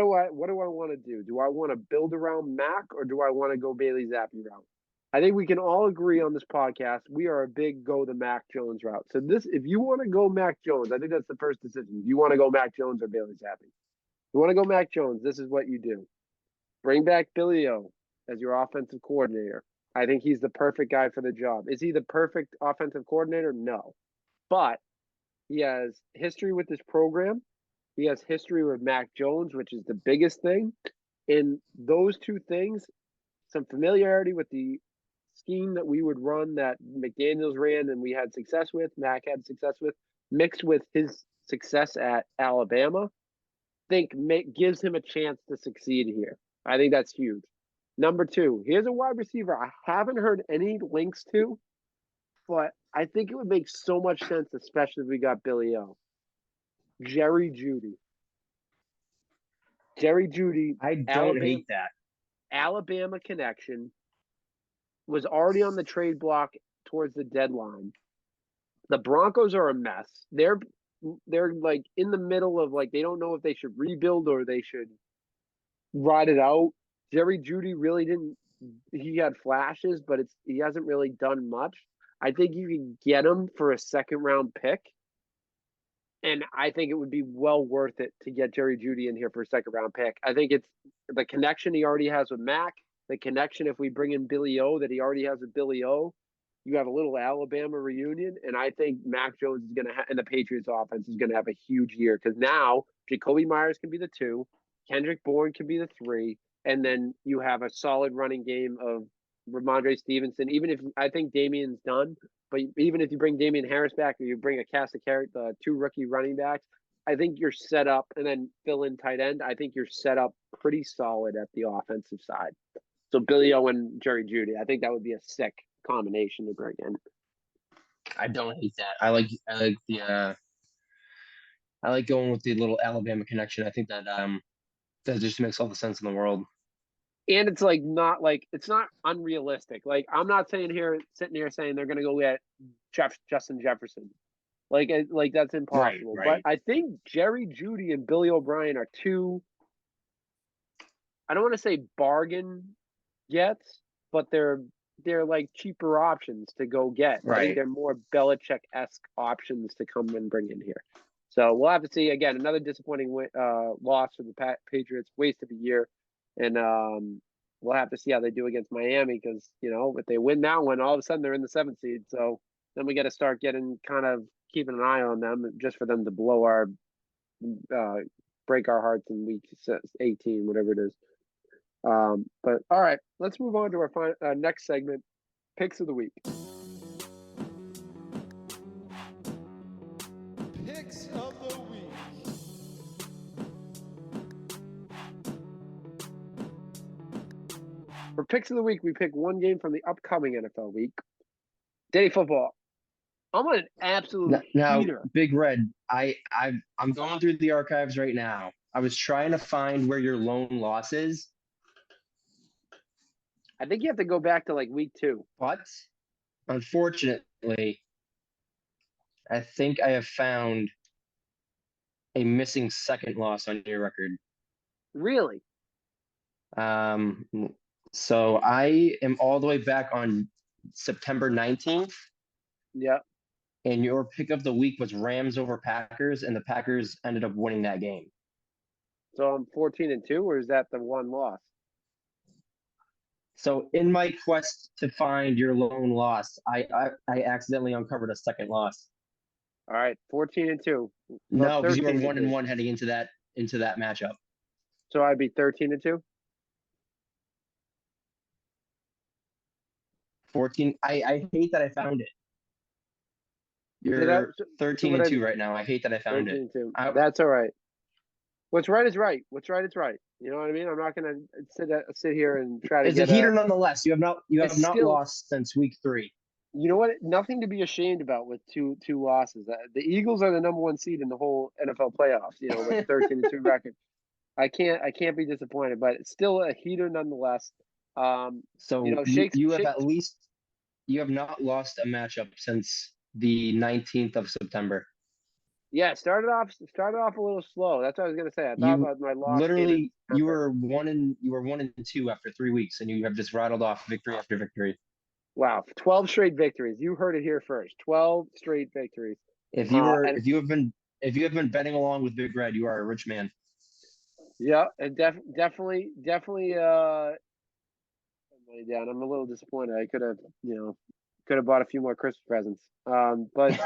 Speaker 1: do I want to do? Do I want to build around Mac or do I want to go Bailey Zappi route? I think we can all agree on this podcast. We are a big go the Mac Jones route. So if you want to go Mac Jones, I think that's the first decision. You want to go Mac Jones or Bailey Zappi? You want to go Mac Jones, this is what you do. Bring back Billy O as your offensive coordinator. I think he's the perfect guy for the job. Is he the perfect offensive coordinator? No. But he has history with this program. He has history with Mac Jones, which is the biggest thing. In those two things, some familiarity with the scheme that we would run that McDaniels ran and we had success with, Mac had success with, mixed with his success at Alabama, gives him a chance to succeed here. I think that's huge. Number two, here's a wide receiver I haven't heard any links to, but I think it would make so much sense, especially if we got Billy O. Jerry Jeudy.
Speaker 2: I don't hate that.
Speaker 1: Alabama connection, was already on the trade block towards the deadline. The Broncos are a mess. They're like in the middle of like they don't know if they should rebuild or they should ride it out. Jerry Jeudy really didn't. He had flashes, but he hasn't really done much. I think you can get him for a second round pick, and I think it would be well worth it to get Jerry Jeudy in here for a second round pick. I think it's the connection he already has with Mac, the connection if we bring in Billy O that he already has with Billy O. You have a little Alabama reunion, and I think Mac Jones is going to and the Patriots offense is going to have a huge year because now Jacoby Myers can be the 2, Kendrick Bourne can be the 3, and then you have a solid running game of Ramondre Stevenson. Even if I think Damien's done, but even if you bring Damian Harris back or you bring a cast of 2 rookie running backs, I think you're set up, and then fill in tight end. I think you're set up pretty solid at the offensive side. So Billy O and Jerry Jeudy, I think that would be a sick combination to bring in.
Speaker 2: I don't hate that. I like going with the little Alabama connection. I think that that just makes all the sense in the world.
Speaker 1: And it's like not like it's not unrealistic. Like I'm not sitting here saying they're going to go get Justin Jefferson. Like that's
Speaker 2: Right,
Speaker 1: impossible. But
Speaker 2: right.
Speaker 1: I think Jerry Judy and Billy O'Brien are two. I don't want to say bargain gets, but they're like cheaper options to go get. I think
Speaker 2: Right.
Speaker 1: they're more Belichick-esque options to come and bring in here. So we'll have to see. Again, another disappointing loss for the Patriots, waste of a year, and we'll have to see how they do against Miami because if they win that one, all of a sudden they're in the 7th seed. So then we got to start getting kind of keeping an eye on them just for them to blow our break our hearts in week 18, whatever it is. But all right, let's move on to our next segment, picks of the week.
Speaker 3: Picks of the week.
Speaker 1: For picks of the week, we pick one game from the upcoming NFL week. Day football. I'm on an absolute
Speaker 2: Now,
Speaker 1: heater.
Speaker 2: Big Red, I'm going through the archives right now. I was trying to find where your lone loss is,
Speaker 1: I think you have to go back to like week 2.
Speaker 2: but unfortunately, I think I have found a missing second loss on your record.
Speaker 1: Really?
Speaker 2: So I am all the way back on September 19th,
Speaker 1: Yeah.
Speaker 2: and your pick of the week was Rams over Packers, and the Packers ended up winning that game.
Speaker 1: So I'm 14-2, or is that the one loss?
Speaker 2: So in my quest to find your lone loss, I accidentally uncovered a second loss.
Speaker 1: All right, 14-2. Well,
Speaker 2: No, because you were
Speaker 1: 13-2.
Speaker 2: 1-1 heading into that matchup.
Speaker 1: So I'd be 13-2.
Speaker 2: 14. I hate that I found it. You're 13-2 right now. I hate that I found it.
Speaker 1: 13-2. That's all right. What's right is right. What's right is right. You know what I mean? I'm not gonna sit here and try to
Speaker 2: It's a
Speaker 1: get
Speaker 2: heater nonetheless. You have not
Speaker 1: still,
Speaker 2: lost since week 3.
Speaker 1: You know what? Nothing to be ashamed about with two losses. The Eagles are the number 1 seed in the whole NFL playoffs. With 13-2 record. I can't be disappointed, but it's still a heater nonetheless.
Speaker 2: So
Speaker 1: Shakes.
Speaker 2: you have not lost a matchup since the 19th of September.
Speaker 1: Yeah, started off a little slow. That's what I was gonna say. I thought about my loss.
Speaker 2: Literally, you were 1-2 after 3 weeks, and you have just rattled off victory after victory.
Speaker 1: Wow, 12 straight victories. You heard it here first. 12 straight victories.
Speaker 2: If you have been betting along with Big Red, you are a rich man.
Speaker 1: Yeah, and definitely money down. I'm a little disappointed. I could have bought a few more Christmas presents. But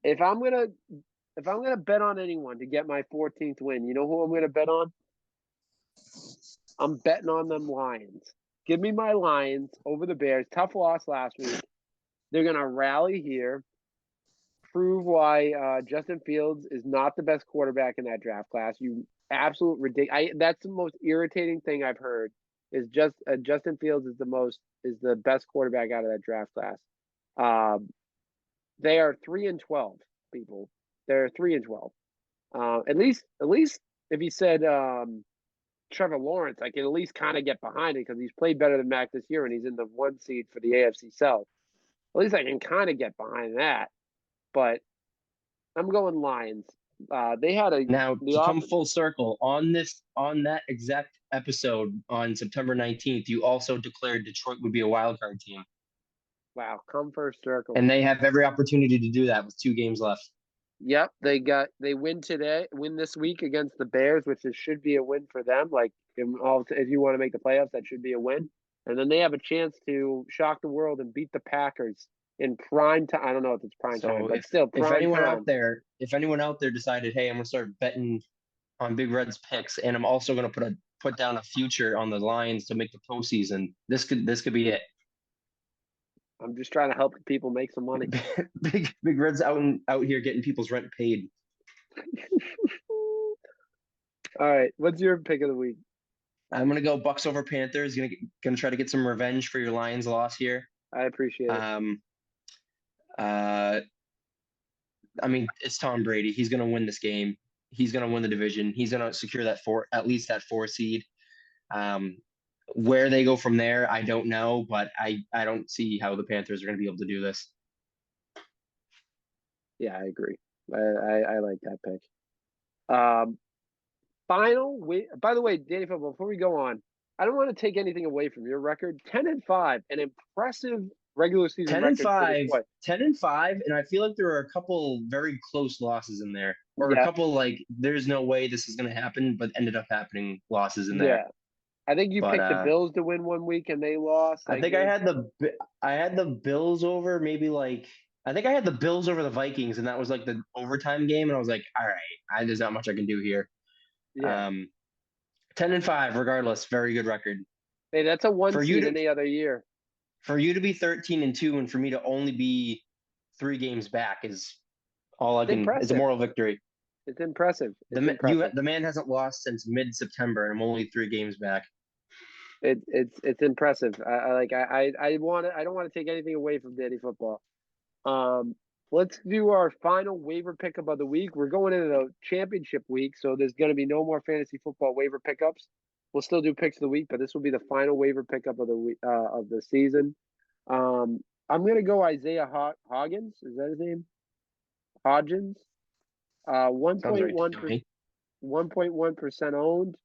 Speaker 1: if I'm gonna bet on anyone to get my 14th win, you know who I'm gonna bet on? I'm betting on them Lions. Give me my Lions over the Bears. Tough loss last week. They're gonna rally here, prove why Justin Fields is not the best quarterback in that draft class. You absolute ridiculous. That's the most irritating thing I've heard. Is Justin Fields is the best quarterback out of that draft class. They are 3-12, people. They're 3-12. At least if he said Trevor Lawrence, I can at least kind of get behind it because he's played better than Mac this year and he's in the 1 seed for the AFC South. At least I can kind of get behind that. But I'm going Lions. They had
Speaker 2: come full circle on that exact episode on September 19th. You also declared Detroit would be a wild card team.
Speaker 1: Wow, come first circle.
Speaker 2: And they have every opportunity to do that with 2 games left.
Speaker 1: Yep, they win this week against the Bears, which should be a win for them. Like if you want to make the playoffs, that should be a win. And then they have a chance to shock the world and beat the Packers in prime time. I don't know if it's prime time, but still prime time.
Speaker 2: If anyone out there decided, hey, I'm gonna start betting on Big Red's picks, and I'm also gonna put down a future on the Lions to make the postseason, this could be it.
Speaker 1: I'm just trying to help people make some money.
Speaker 2: Big Red's out here getting people's rent paid.
Speaker 1: All right, what's your pick of the week?
Speaker 2: I'm gonna go Bucks over Panthers. Gonna try to get some revenge for your Lions loss here.
Speaker 1: I appreciate it.
Speaker 2: I mean, it's Tom Brady. He's gonna win this game. He's gonna win the division. He's gonna secure at least that 4 seed. Where they go from there, I don't know, but I don't see how the Panthers are going to be able to do this.
Speaker 1: Yeah, I agree. I like that pick. By the way, Danny Football, before we go on, I don't want to take anything away from your record. 10-5, an impressive regular season
Speaker 2: 10 and
Speaker 1: record for this
Speaker 2: 5,
Speaker 1: play.
Speaker 2: 10 and 5, and I feel like there are a couple very close losses in there, or a
Speaker 1: Yeah,
Speaker 2: couple like there's no way this is going to happen, but ended up happening losses in there.
Speaker 1: yeah. I think you
Speaker 2: But
Speaker 1: picked the Bills to win one week and they lost.
Speaker 2: I think I had the Bills over maybe like I think I had the Bills over the Vikings, and that was like the overtime game, and I was like, all right, there's not much I can do here.
Speaker 1: Yeah.
Speaker 2: 10 and 5, regardless, very good record.
Speaker 1: Hey, that's a one
Speaker 2: For you
Speaker 1: seed
Speaker 2: to
Speaker 1: any other year.
Speaker 2: for you to be 13 and 2, and for me to only be 3 games back is all I
Speaker 1: It's
Speaker 2: can. It's a
Speaker 1: impressive.
Speaker 2: moral victory.
Speaker 1: It's impressive.
Speaker 2: The
Speaker 1: It's impressive.
Speaker 2: the man hasn't lost since mid-September, and I'm only 3 games back.
Speaker 1: It's impressive. I want to. I don't want to take anything away from Danny Football. Let's do our final waiver pickup of the week. We're going into the championship week, so there's going to be no more fantasy football waiver pickups. We'll still do picks of the week, but this will be the final waiver pickup of the week of the season. I'm going to go Isaiah Hoggins. Is that his name? Hodgins.
Speaker 2: Sounds right
Speaker 1: 1.1
Speaker 2: to me.
Speaker 1: 1.1% owned.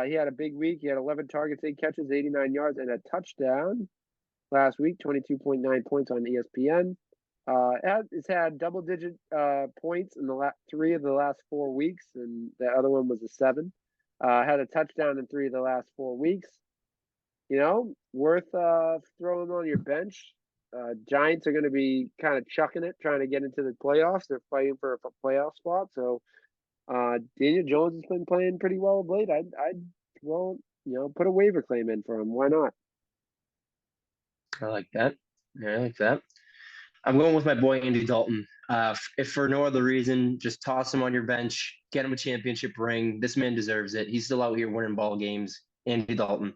Speaker 1: He had a big week. He had 11 targets, 8 catches, 89 yards, and a touchdown last week. 22.9 points on ESPN. It's had double-digit points in the 3 of the last 4 weeks, and the other one was a 7. Had a touchdown in 3 of the last 4 weeks. You know, worth throwing on your bench. Giants are going to be kind of chucking it, trying to get into the playoffs. They're fighting for a playoff spot. So Daniel Jones has been playing pretty well of late. I'd put a waiver claim in for him. Why not?
Speaker 2: I like that. Yeah, I like that. I'm going with my boy Andy Dalton. If for no other reason, just toss him on your bench, get him a championship ring. This man deserves it. He's still out here winning ball games. Andy Dalton.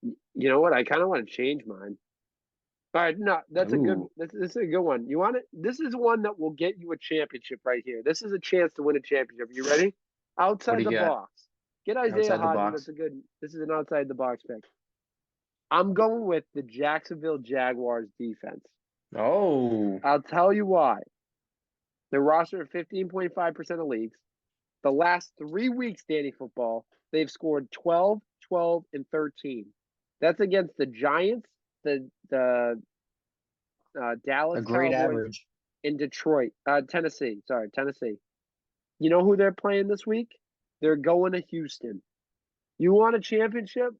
Speaker 1: You know what? I kind of want to change mine. All right, no, that's a good.
Speaker 2: Ooh,
Speaker 1: This is a good one. You want it? This is one that will get you a championship right here. This is a chance to win a championship. You ready?
Speaker 2: what do
Speaker 1: Outside
Speaker 2: you
Speaker 1: the
Speaker 2: got
Speaker 1: box. Get Isaiah
Speaker 2: outside the
Speaker 1: Hodgins.
Speaker 2: box?
Speaker 1: That's a good. This is an outside the box pick. I'm going with the Jacksonville Jaguars defense.
Speaker 2: Oh,
Speaker 1: I'll tell you why. Their roster of 15.5% of leagues. The last 3 weeks, Danny Football, they've scored 12, 12, and 13. That's against the Giants, the Dallas
Speaker 2: a great
Speaker 1: Cowboys,
Speaker 2: average.
Speaker 1: in Detroit, Tennessee. Sorry, Tennessee. You know who they're playing this week? They're going to Houston. You want a championship?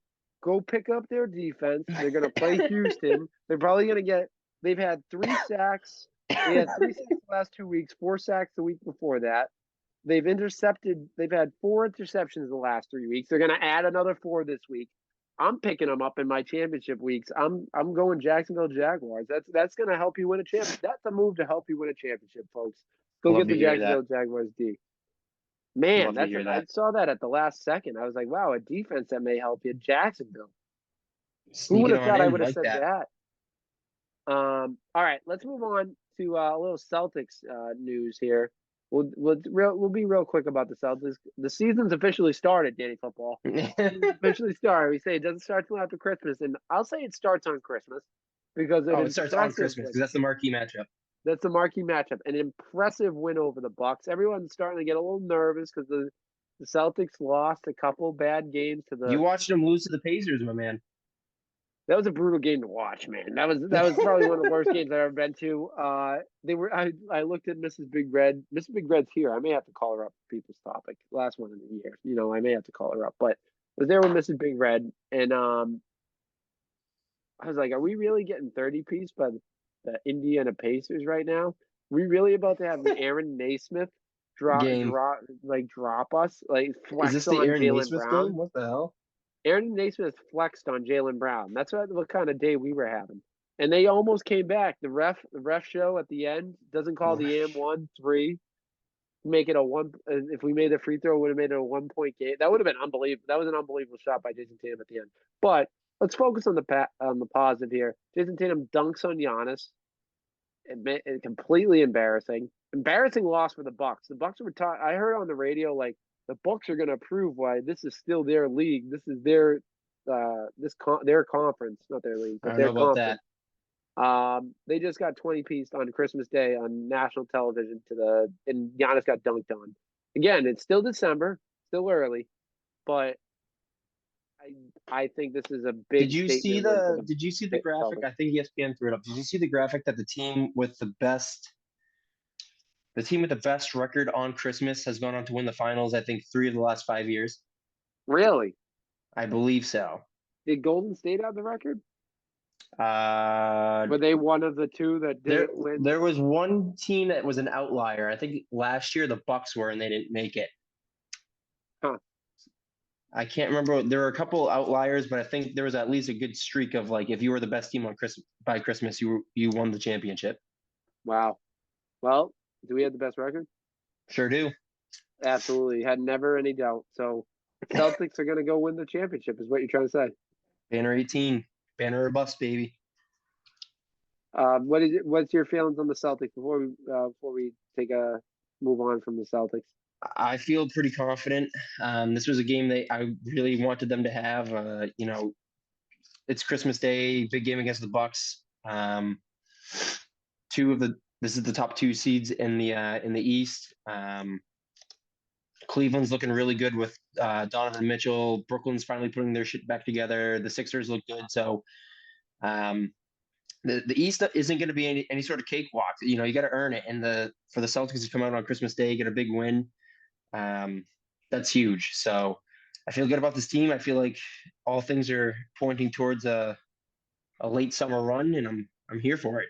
Speaker 1: Go pick up their defense. They're going to play Houston. They're probably going to get. They've had 3 sacks. They had 3 sacks the last 2 weeks, 4 sacks the week before that. They've had 4 interceptions the last 3 weeks. They're going to add another 4 this week. I'm picking them up in my championship weeks. I'm going Jacksonville Jaguars. That's going to help you win a championship. That's a move to help you win a championship, folks. Go
Speaker 2: Love
Speaker 1: get
Speaker 2: to
Speaker 1: the
Speaker 2: hear that.
Speaker 1: Jacksonville Jaguars D. Man,
Speaker 2: Love to hear
Speaker 1: I
Speaker 2: that.
Speaker 1: saw that at the last second. I was like, wow, a defense that may help you. Jacksonville. Who would
Speaker 2: Sneaking
Speaker 1: have
Speaker 2: on
Speaker 1: thought I
Speaker 2: in
Speaker 1: would have
Speaker 2: like
Speaker 1: said
Speaker 2: that.
Speaker 1: that? All right, let's move on to a little Celtics news here. We'll be real quick about the Celtics. The season's officially started, Danny Football. Season's officially started. We say it doesn't start till after Christmas, and I'll say it starts on Christmas because an
Speaker 2: Oh, it starts on
Speaker 1: impressive
Speaker 2: Christmas
Speaker 1: win.
Speaker 2: because that's the marquee matchup.
Speaker 1: That's the marquee matchup. An impressive win over the Bucks. Everyone's starting to get a little nervous because the Celtics lost a couple bad games to
Speaker 2: You
Speaker 1: the.
Speaker 2: watched them lose to the Pacers, my man.
Speaker 1: That was a brutal game to watch, man. That was probably one of the worst games I've ever been to. They were. I looked at Mrs. Big Red. Mrs. Big Red's here. I may have to call her up for people's topic. Last one of the year. You know, I may have to call her up. But I was there with Mrs. Big Red, and I was like, "Are we really getting 30 piece by the Indiana Pacers right now? We really about to have the Aaron Naismith
Speaker 2: Game.
Speaker 1: drop us, like
Speaker 2: Is this
Speaker 1: flex
Speaker 2: the
Speaker 1: on
Speaker 2: Aaron
Speaker 1: Jalen
Speaker 2: Naismith game?
Speaker 1: Brown?"
Speaker 2: What the hell?
Speaker 1: Aaron Naismith flexed on Jalen Brown. That's what kind of day we were having. And they almost came back. The ref show at the end doesn't call the M1-3, make it a one. If we made the free throw, would have made it a 1 point game. That would have been unbelievable. That was an unbelievable shot by Jason Tatum at the end. But let's focus on the positive here. Jason Tatum dunks on Giannis. Completely embarrassing. Embarrassing loss for the Bucks. The Bucks were I heard on the radio like the Bucks are going to prove why this is still their league. This is their their conference, not their league,
Speaker 2: I
Speaker 1: but
Speaker 2: don't know
Speaker 1: their
Speaker 2: about that.
Speaker 1: conference. They just got 20-pieced on Christmas Day on national television and Giannis got dunked on. Again, it's still December, still early, but I think this is a big statement win for
Speaker 2: Did you see the
Speaker 1: the
Speaker 2: graphic?
Speaker 1: Celtics.
Speaker 2: I think ESPN threw it up. Did you see the graphic that the team with the best record on Christmas has gone on to win the finals, I think 3 of the last 5 years?
Speaker 1: Really?
Speaker 2: I believe so.
Speaker 1: Did Golden State have the record?
Speaker 2: Uh
Speaker 1: Were they one of the two that
Speaker 2: there
Speaker 1: didn't win?
Speaker 2: there was one team that was an outlier. I think last year the Bucks were and they didn't make it.
Speaker 1: Huh.
Speaker 2: I can't remember. There were a couple outliers, but I think there was at least a good streak of like if you were the best team on Christmas, you won the championship.
Speaker 1: Wow. Well, do we have the best record?
Speaker 2: Sure do.
Speaker 1: Absolutely. Had never any doubt. So Celtics are going to go win the championship is what you're trying to say.
Speaker 2: Banner 18, banner or bust, baby.
Speaker 1: What's your feelings on the Celtics before we take a move on from the Celtics?
Speaker 2: I feel pretty confident. This was a game that I really wanted them to have. It's Christmas Day, big game against the Bucks. This is the top 2 seeds in the East. Cleveland's looking really good with Donovan Mitchell. Brooklyn's finally putting their shit back together. The Sixers look good. So the East isn't going to be any sort of cakewalk. You got to earn it. And for the Celtics to come out on Christmas Day, get a big win, that's huge. So I feel good about this team. I feel like all things are pointing towards a late summer run, and I'm here for it.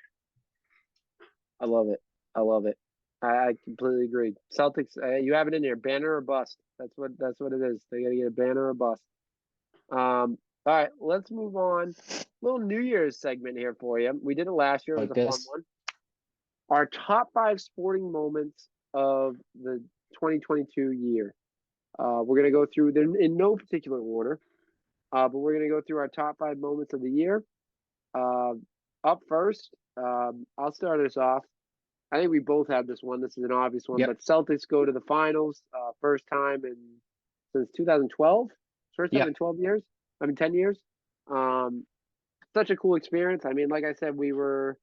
Speaker 1: I love it. I love it. I completely agree. Celtics, you have it in there, banner or bust. That's what it is. They got to get a banner or bust. All right, let's move on. Little New Year's segment here for you. We did it last year. It was a fun one. Our top 5 sporting moments of the 2022 year. We're going to go through them in no particular order, but we're going to go through our top 5 moments of the year. Up first, I'll start us off. I think we both have this one. This is an obvious one, but Celtics go to the finals, first time since 2012. First time in 12 years. 10 years. Such a cool experience. I mean, like I said, we were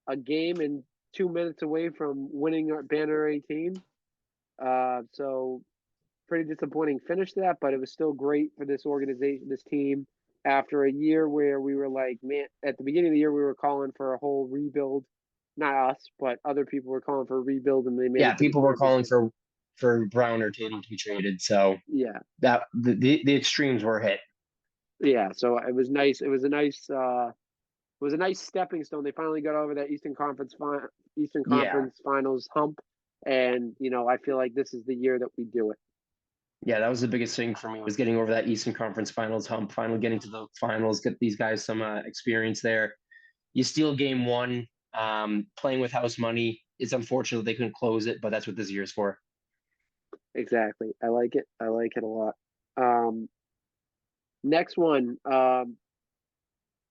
Speaker 1: a game and 2 minutes away from winning our banner 18. So pretty disappointing finish to that, but it was still great for this organization, this team. After a year where we were like, man, at the beginning of the year, we were calling for a whole rebuild. Not us, but other people were calling for a rebuild, and they made it.
Speaker 2: People were calling for Brown or Tatum to be traded. So that the extremes were hit.
Speaker 1: Yeah, so it was nice. It was a nice stepping stone. They finally got over that Eastern Conference Finals hump, and I feel like this is the year that we do it.
Speaker 2: Yeah, that was the biggest thing for me was getting over that Eastern Conference Finals hump, finally getting to the finals, get these guys some experience there. You steal game 1, playing with house money. It's unfortunate they couldn't close it, but that's what this year is for.
Speaker 1: Exactly. I like it. I like it a lot. Next one. I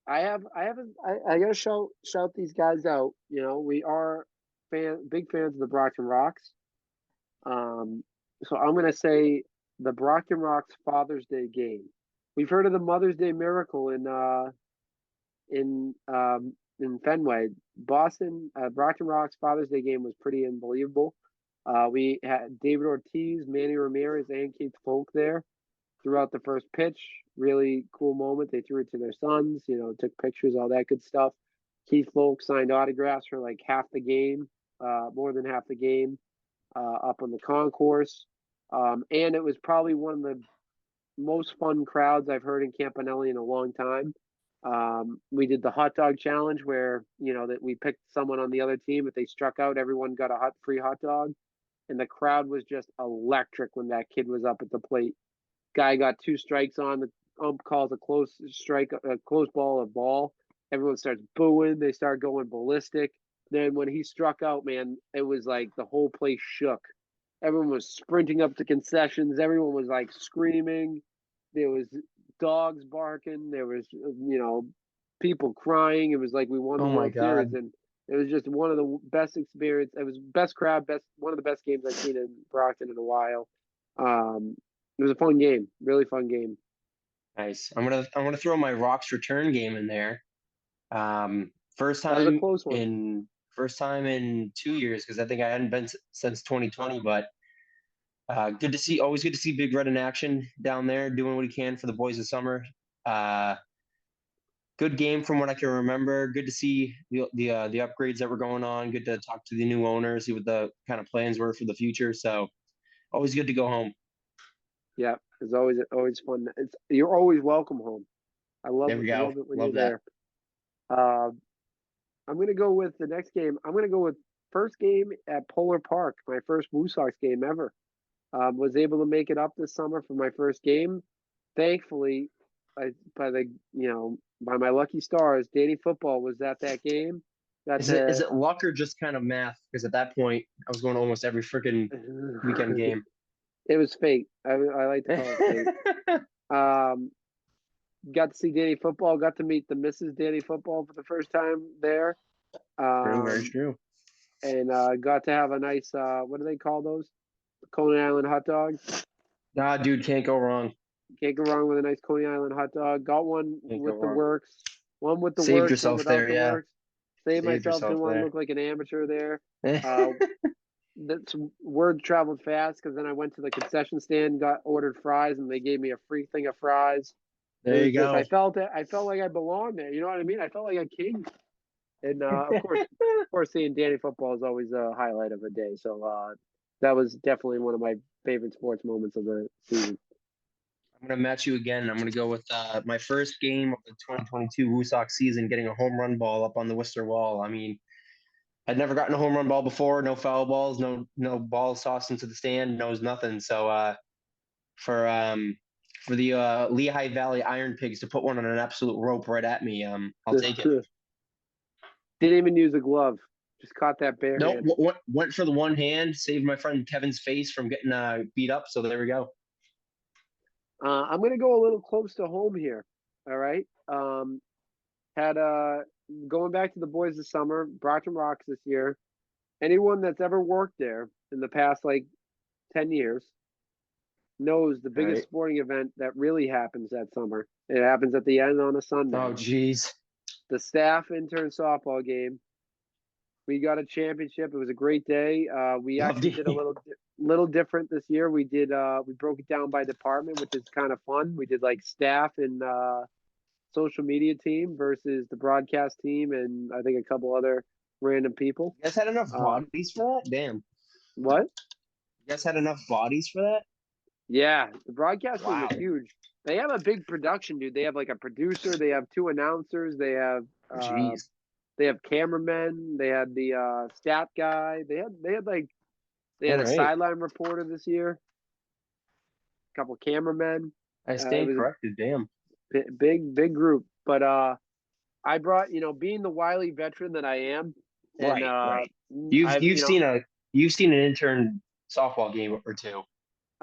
Speaker 1: gotta shout these guys out. We are big fans of the Brockton Rocks. So I'm gonna say the Brockton Rocks Father's Day game. We've heard of the Mother's Day miracle in Fenway. Boston Brockton Rocks Father's Day game was pretty unbelievable. We had David Ortiz, Manny Ramirez, and Keith Folk there throughout the first pitch. Really cool moment. They threw it to their sons, took pictures, all that good stuff. Keith Folk signed autographs for like half the game, more than half the game, up on the concourse. And it was probably one of the most fun crowds I've heard in Campanelli in a long time. We did the hot dog challenge where, that we picked someone on the other team. If they struck out, everyone got a free hot dog. And the crowd was just electric when that kid was up at the plate. Guy got 2 strikes on. The ump calls a close ball a ball. Everyone starts booing. They start going ballistic. Then when he struck out, man, it was like the whole place shook. Everyone was sprinting up to concessions. Everyone was like screaming. There was dogs barking. There was, people crying. It was like we won the World Series, and it was just one of the best experience. It was best crowd, one of the best games I've seen in Brockton in a while. It was a fun game, really fun game.
Speaker 2: Nice. I'm gonna throw my Rocks return game in there. First
Speaker 1: That was a
Speaker 2: time
Speaker 1: close one.
Speaker 2: in first time in 2 years because I think I hadn't been since 2020. But good to see. Always good to see Big Red in action down there, doing what he can for the boys of summer. Uh, Good game from what I can remember. Good to see the upgrades that were going on. Good to talk to the new owners, see what the kind of plans were for the future. So always good to go home.
Speaker 1: Yeah, it's always fun. You're always welcome home.
Speaker 2: There we
Speaker 1: I
Speaker 2: go.
Speaker 1: love it when you're
Speaker 2: Love that.
Speaker 1: there. Uh, I'm gonna go with the next game. I'm gonna go with first game at Polar Park. My first Woo Sox game ever. Was able to make it up this summer for my first game. Thankfully, by my lucky stars, Danny Football was at that game. Got
Speaker 2: Is
Speaker 1: to
Speaker 2: it luck or just kind of math? Because at that point, I was going to almost every freaking weekend game.
Speaker 1: it was fate. I like to call it fate. Um, got to see Danny Football. Got to meet the Mrs. Danny Football for the first time there.
Speaker 2: True, very
Speaker 1: Um,
Speaker 2: true.
Speaker 1: and got to have a nice what do they call those? Coney Island hot dog.
Speaker 2: Nah, dude, can't go wrong.
Speaker 1: Can't go wrong with a nice Coney Island hot dog. Got one
Speaker 2: Can't go
Speaker 1: with the
Speaker 2: wrong.
Speaker 1: works, one with the
Speaker 2: Saved
Speaker 1: works, one
Speaker 2: yourself
Speaker 1: without
Speaker 2: there,
Speaker 1: the
Speaker 2: yeah.
Speaker 1: works. Saved
Speaker 2: Saved
Speaker 1: myself.
Speaker 2: yourself
Speaker 1: Didn't want to
Speaker 2: there.
Speaker 1: look like an amateur there. Uh, that's word traveled fast because then I went to the concession stand, got ordered fries, and they gave me a free thing of fries. It
Speaker 2: There
Speaker 1: was
Speaker 2: you
Speaker 1: just
Speaker 2: go.
Speaker 1: I felt like I belonged there. You know what I mean? I felt like a king. And of course, seeing Danny Football is always a highlight of a day. So that was definitely one of my favorite sports moments of the season.
Speaker 2: I'm gonna match you again. I'm gonna go with my first game of the 2022 Woo Sox season, getting a home run ball up on the Worcester wall. I mean, I'd never gotten a home run ball before. No foul balls, no balls tossed into the stand, knows nothing. So for for the Lehigh Valley Iron Pigs to put one on an absolute rope right at me, I'll take it.
Speaker 1: Didn't even use a glove. Just caught that bare
Speaker 2: Nope,
Speaker 1: hand.
Speaker 2: went for the one hand, saved my friend Kevin's face from getting beat up. So there we go.
Speaker 1: I'm going to go a little close to home here. All right. Had going back to the boys this summer, Brockton Rocks this year. Anyone that's ever worked there in the past like 10 years knows the
Speaker 2: All
Speaker 1: biggest
Speaker 2: right.
Speaker 1: sporting event that really happens that summer. It happens at the end on a Sunday.
Speaker 2: Oh, geez.
Speaker 1: The staff intern softball game. We got a championship. It was a great day. We
Speaker 2: Loved
Speaker 1: actually
Speaker 2: it.
Speaker 1: did a little different this year. We broke it down by department, which is kind of fun. We did like staff and social media team versus the broadcast team, and I think a couple other random people.
Speaker 2: You guys had enough bodies for that? Damn.
Speaker 1: What?
Speaker 2: You guys had enough bodies for that?
Speaker 1: Yeah, the broadcast team
Speaker 2: Wow.
Speaker 1: was huge. They have a big production, dude. They have like a producer. They have two announcers. They have
Speaker 2: Jeez.
Speaker 1: they have cameramen. They had the stat guy. They had
Speaker 2: All
Speaker 1: a
Speaker 2: right.
Speaker 1: sideline reporter this year. A couple cameramen.
Speaker 2: I
Speaker 1: It
Speaker 2: stand
Speaker 1: was
Speaker 2: corrected. Damn.
Speaker 1: a big group. But I brought being the wily veteran that I am, and
Speaker 2: Right. You've
Speaker 1: I've
Speaker 2: you've seen a you've seen an intern softball game or two.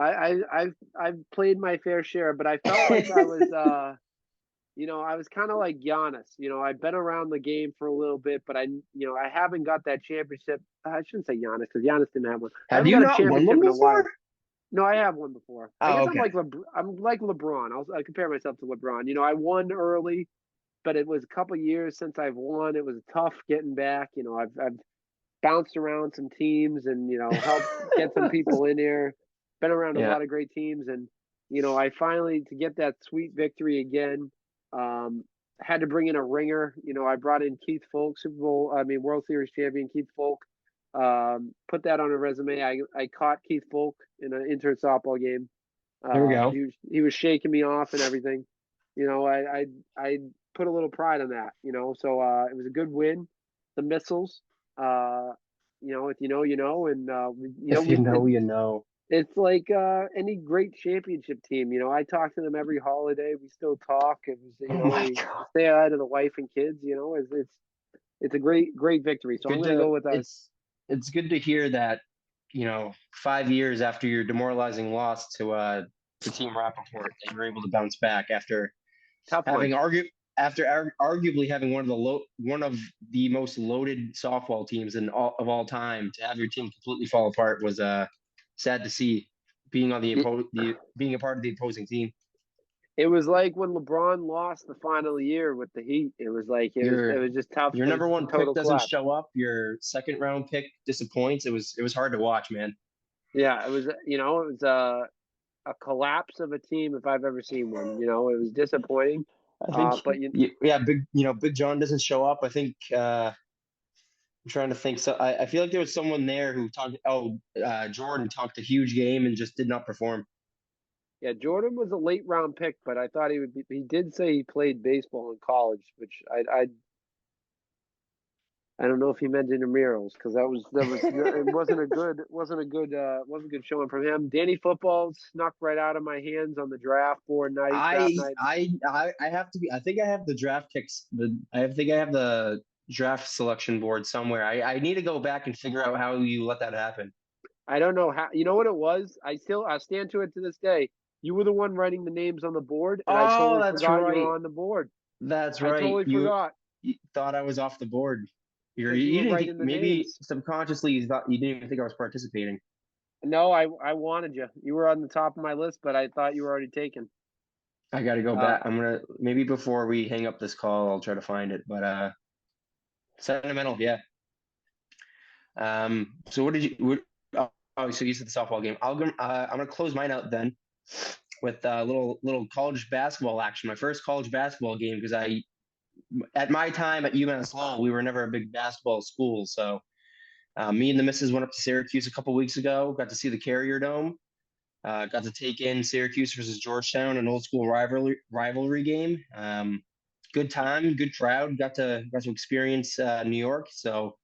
Speaker 1: I've played my fair share, but I felt like I was I was kind of like Giannis. I've been around the game for a little bit, but I haven't got that championship. I shouldn't say Giannis because Giannis didn't have one. I
Speaker 2: Have
Speaker 1: haven't
Speaker 2: you
Speaker 1: got a
Speaker 2: not won
Speaker 1: championship
Speaker 2: one
Speaker 1: in a while.
Speaker 2: before?
Speaker 1: No, I have one before. I
Speaker 2: Oh,
Speaker 1: guess
Speaker 2: okay.
Speaker 1: I'm like LeBron. I compare myself to LeBron. I won early, but it was a couple years since I've won. It was tough getting back. I've bounced around some teams and helped get some people in there. Been around a
Speaker 2: Yeah.
Speaker 1: lot of great teams, and I finally to get that sweet victory again. Had to bring in a ringer. I brought in Keith Folk, World Series champion Keith Folk. Put that on a resume. I caught Keith Folk in an intern softball game.
Speaker 2: There we go.
Speaker 1: He was shaking me off and everything. I put a little pride on that. So it was a good win. The missiles. If you know, you know, and
Speaker 2: If you know, you know.
Speaker 1: it's like any great championship team. I talk to them every holiday. We still talk. It was,
Speaker 2: Oh my
Speaker 1: we
Speaker 2: God.
Speaker 1: say hi to the wife and kids. It's a great victory. So I'm going to go with us.
Speaker 2: It's good to hear that 5 years after your demoralizing loss to Team Rappaport, that you're able to bounce back after
Speaker 1: Tough
Speaker 2: having
Speaker 1: one.
Speaker 2: arguably having one of the most loaded softball teams of all time. To have your team completely fall apart was sad to see. being on being a part of the opposing team.
Speaker 1: It was like when LeBron lost the final year with the Heat. It was like it
Speaker 2: Your
Speaker 1: was just tough.
Speaker 2: your
Speaker 1: It was
Speaker 2: number
Speaker 1: just a
Speaker 2: one pick
Speaker 1: total
Speaker 2: doesn't
Speaker 1: collapse.
Speaker 2: show up. Your second round pick disappoints. It was hard to watch, man.
Speaker 1: Yeah, it was it was a collapse of a team if I've ever seen one. It was disappointing.
Speaker 2: I think
Speaker 1: But
Speaker 2: yeah, Big John doesn't show up. I think I'm trying to think. So I feel like there was someone there who talked. Oh, Jordan talked a huge game and just did not perform.
Speaker 1: yeah, Jordan was a late round pick, but I thought he would be. He did say he played baseball in college, which I don't know if he meant intramurals because it wasn't a good showing from him. Danny Football snuck right out of my hands on the draft
Speaker 2: I
Speaker 1: night.
Speaker 2: I have to be. I think I have the draft picks. I think I have the draft selection board somewhere. I need to go back and figure out how you let that happen.
Speaker 1: I don't know how. You know what it was? I stand to it to this day. You were the one writing the names on the board, and I
Speaker 2: Oh,
Speaker 1: totally
Speaker 2: that's
Speaker 1: forgot you
Speaker 2: right.
Speaker 1: were on the board.
Speaker 2: That's
Speaker 1: I
Speaker 2: right.
Speaker 1: totally forgot
Speaker 2: You thought I was off the board.
Speaker 1: because you
Speaker 2: You
Speaker 1: were
Speaker 2: didn't think
Speaker 1: writing the
Speaker 2: maybe
Speaker 1: names.
Speaker 2: subconsciously you thought you didn't even think I was participating.
Speaker 1: No, I wanted you. You were on the top of my list, but I thought you were already taken.
Speaker 2: I got to go
Speaker 1: Uh,
Speaker 2: back. I'm gonna maybe before we hang up this call, I'll try to find it. But sentimental, yeah. So what did you? Oh, so you said the softball game. I'm gonna close mine out then with a little college basketball action. My first college basketball game because at my time at UMass Lowell, we were never a big basketball school. So me and the missus went up to Syracuse a couple weeks ago. Got to see the Carrier Dome. Got to take in Syracuse versus Georgetown, an old school rivalry game. Good time, good crowd. Got to experience New York. So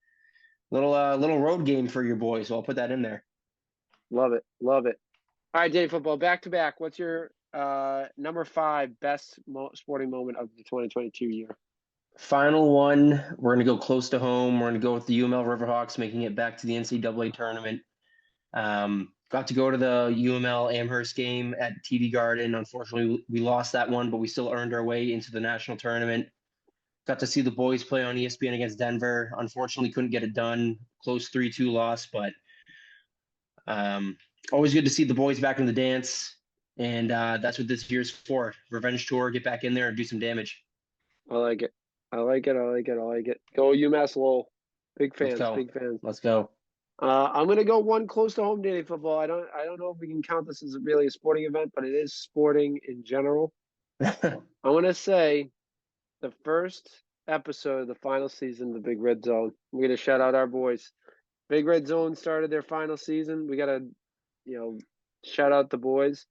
Speaker 2: little road game for your boys. So I'll put that in there.
Speaker 1: love it, love it. All right, Dave Football, back to back. What's your number 5 best sporting moment of the 2022 year?
Speaker 2: Final one. We're gonna go close to home. We're gonna go with the UML Riverhawks making it back to the NCAA tournament. Got to go to the UML Amherst game at TD Garden. Unfortunately, we lost that one, but we still earned our way into the national tournament. Got to see the boys play on ESPN against Denver. Unfortunately, couldn't get it done. Close 3-2 loss, but always good to see the boys back in the dance. And that's what this year's for. Revenge tour, get back in there and do some damage.
Speaker 1: I like it. I like it. I like it. I like it. Go UMass Lowell. Big
Speaker 2: Let's
Speaker 1: fans.
Speaker 2: go.
Speaker 1: Big fans.
Speaker 2: Let's go.
Speaker 1: I'm gonna go one close to home, Danny Football. I don't know if we can count this as really a sporting event, but it is sporting in general. I want to say the first episode of the final season of the Big Red Zone. We're gonna shout out our boys. Big Red Zone started their final season. We gotta, shout out the boys.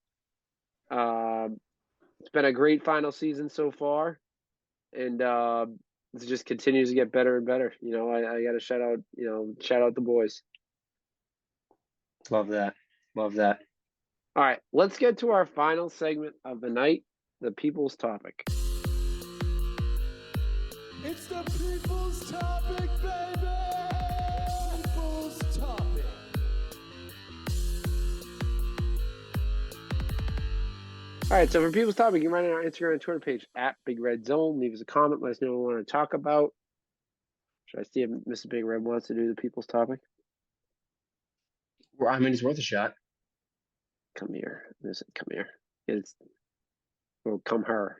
Speaker 1: It's been a great final season so far, and it just continues to get better and better. I gotta shout out the boys.
Speaker 2: Love that. Love that.
Speaker 1: All right, let's get to our final segment of the night, the people's topic.
Speaker 3: It's the people's topic, baby! People's topic.
Speaker 1: All right, so for people's topic, you can write on our Instagram and Twitter page at Big Red Zone. Leave us a comment. Let us know what we want to talk about. Should I see if Mr. Big Red wants to do the people's topic?
Speaker 2: Well, I mean, it's worth a shot.
Speaker 1: Come here. Come here. Come her.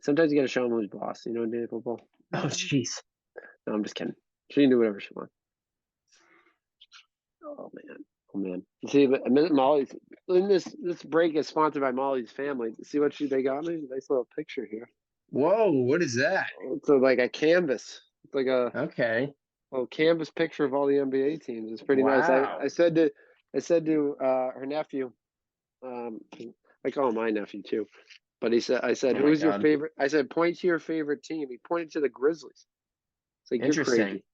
Speaker 1: Sometimes you got to show them who's boss. You know, Danny Football.
Speaker 2: Oh, jeez.
Speaker 1: No, I'm just kidding. She can do whatever she wants. Oh man. See, but Molly's in this break is sponsored by Molly's family. See what they got me? Nice little picture here.
Speaker 2: Whoa, what is that?
Speaker 1: It's like a canvas. It's like a
Speaker 2: Okay.
Speaker 1: little canvas picture of all the NBA teams. It's pretty nice.
Speaker 2: Wow.
Speaker 1: I said to her nephew, I call him my nephew too, but I said,
Speaker 2: Oh my
Speaker 1: who's your
Speaker 2: God.
Speaker 1: favorite? I said, point to your favorite team. He pointed to the Grizzlies. It's like, you're
Speaker 2: Interesting.
Speaker 1: crazy.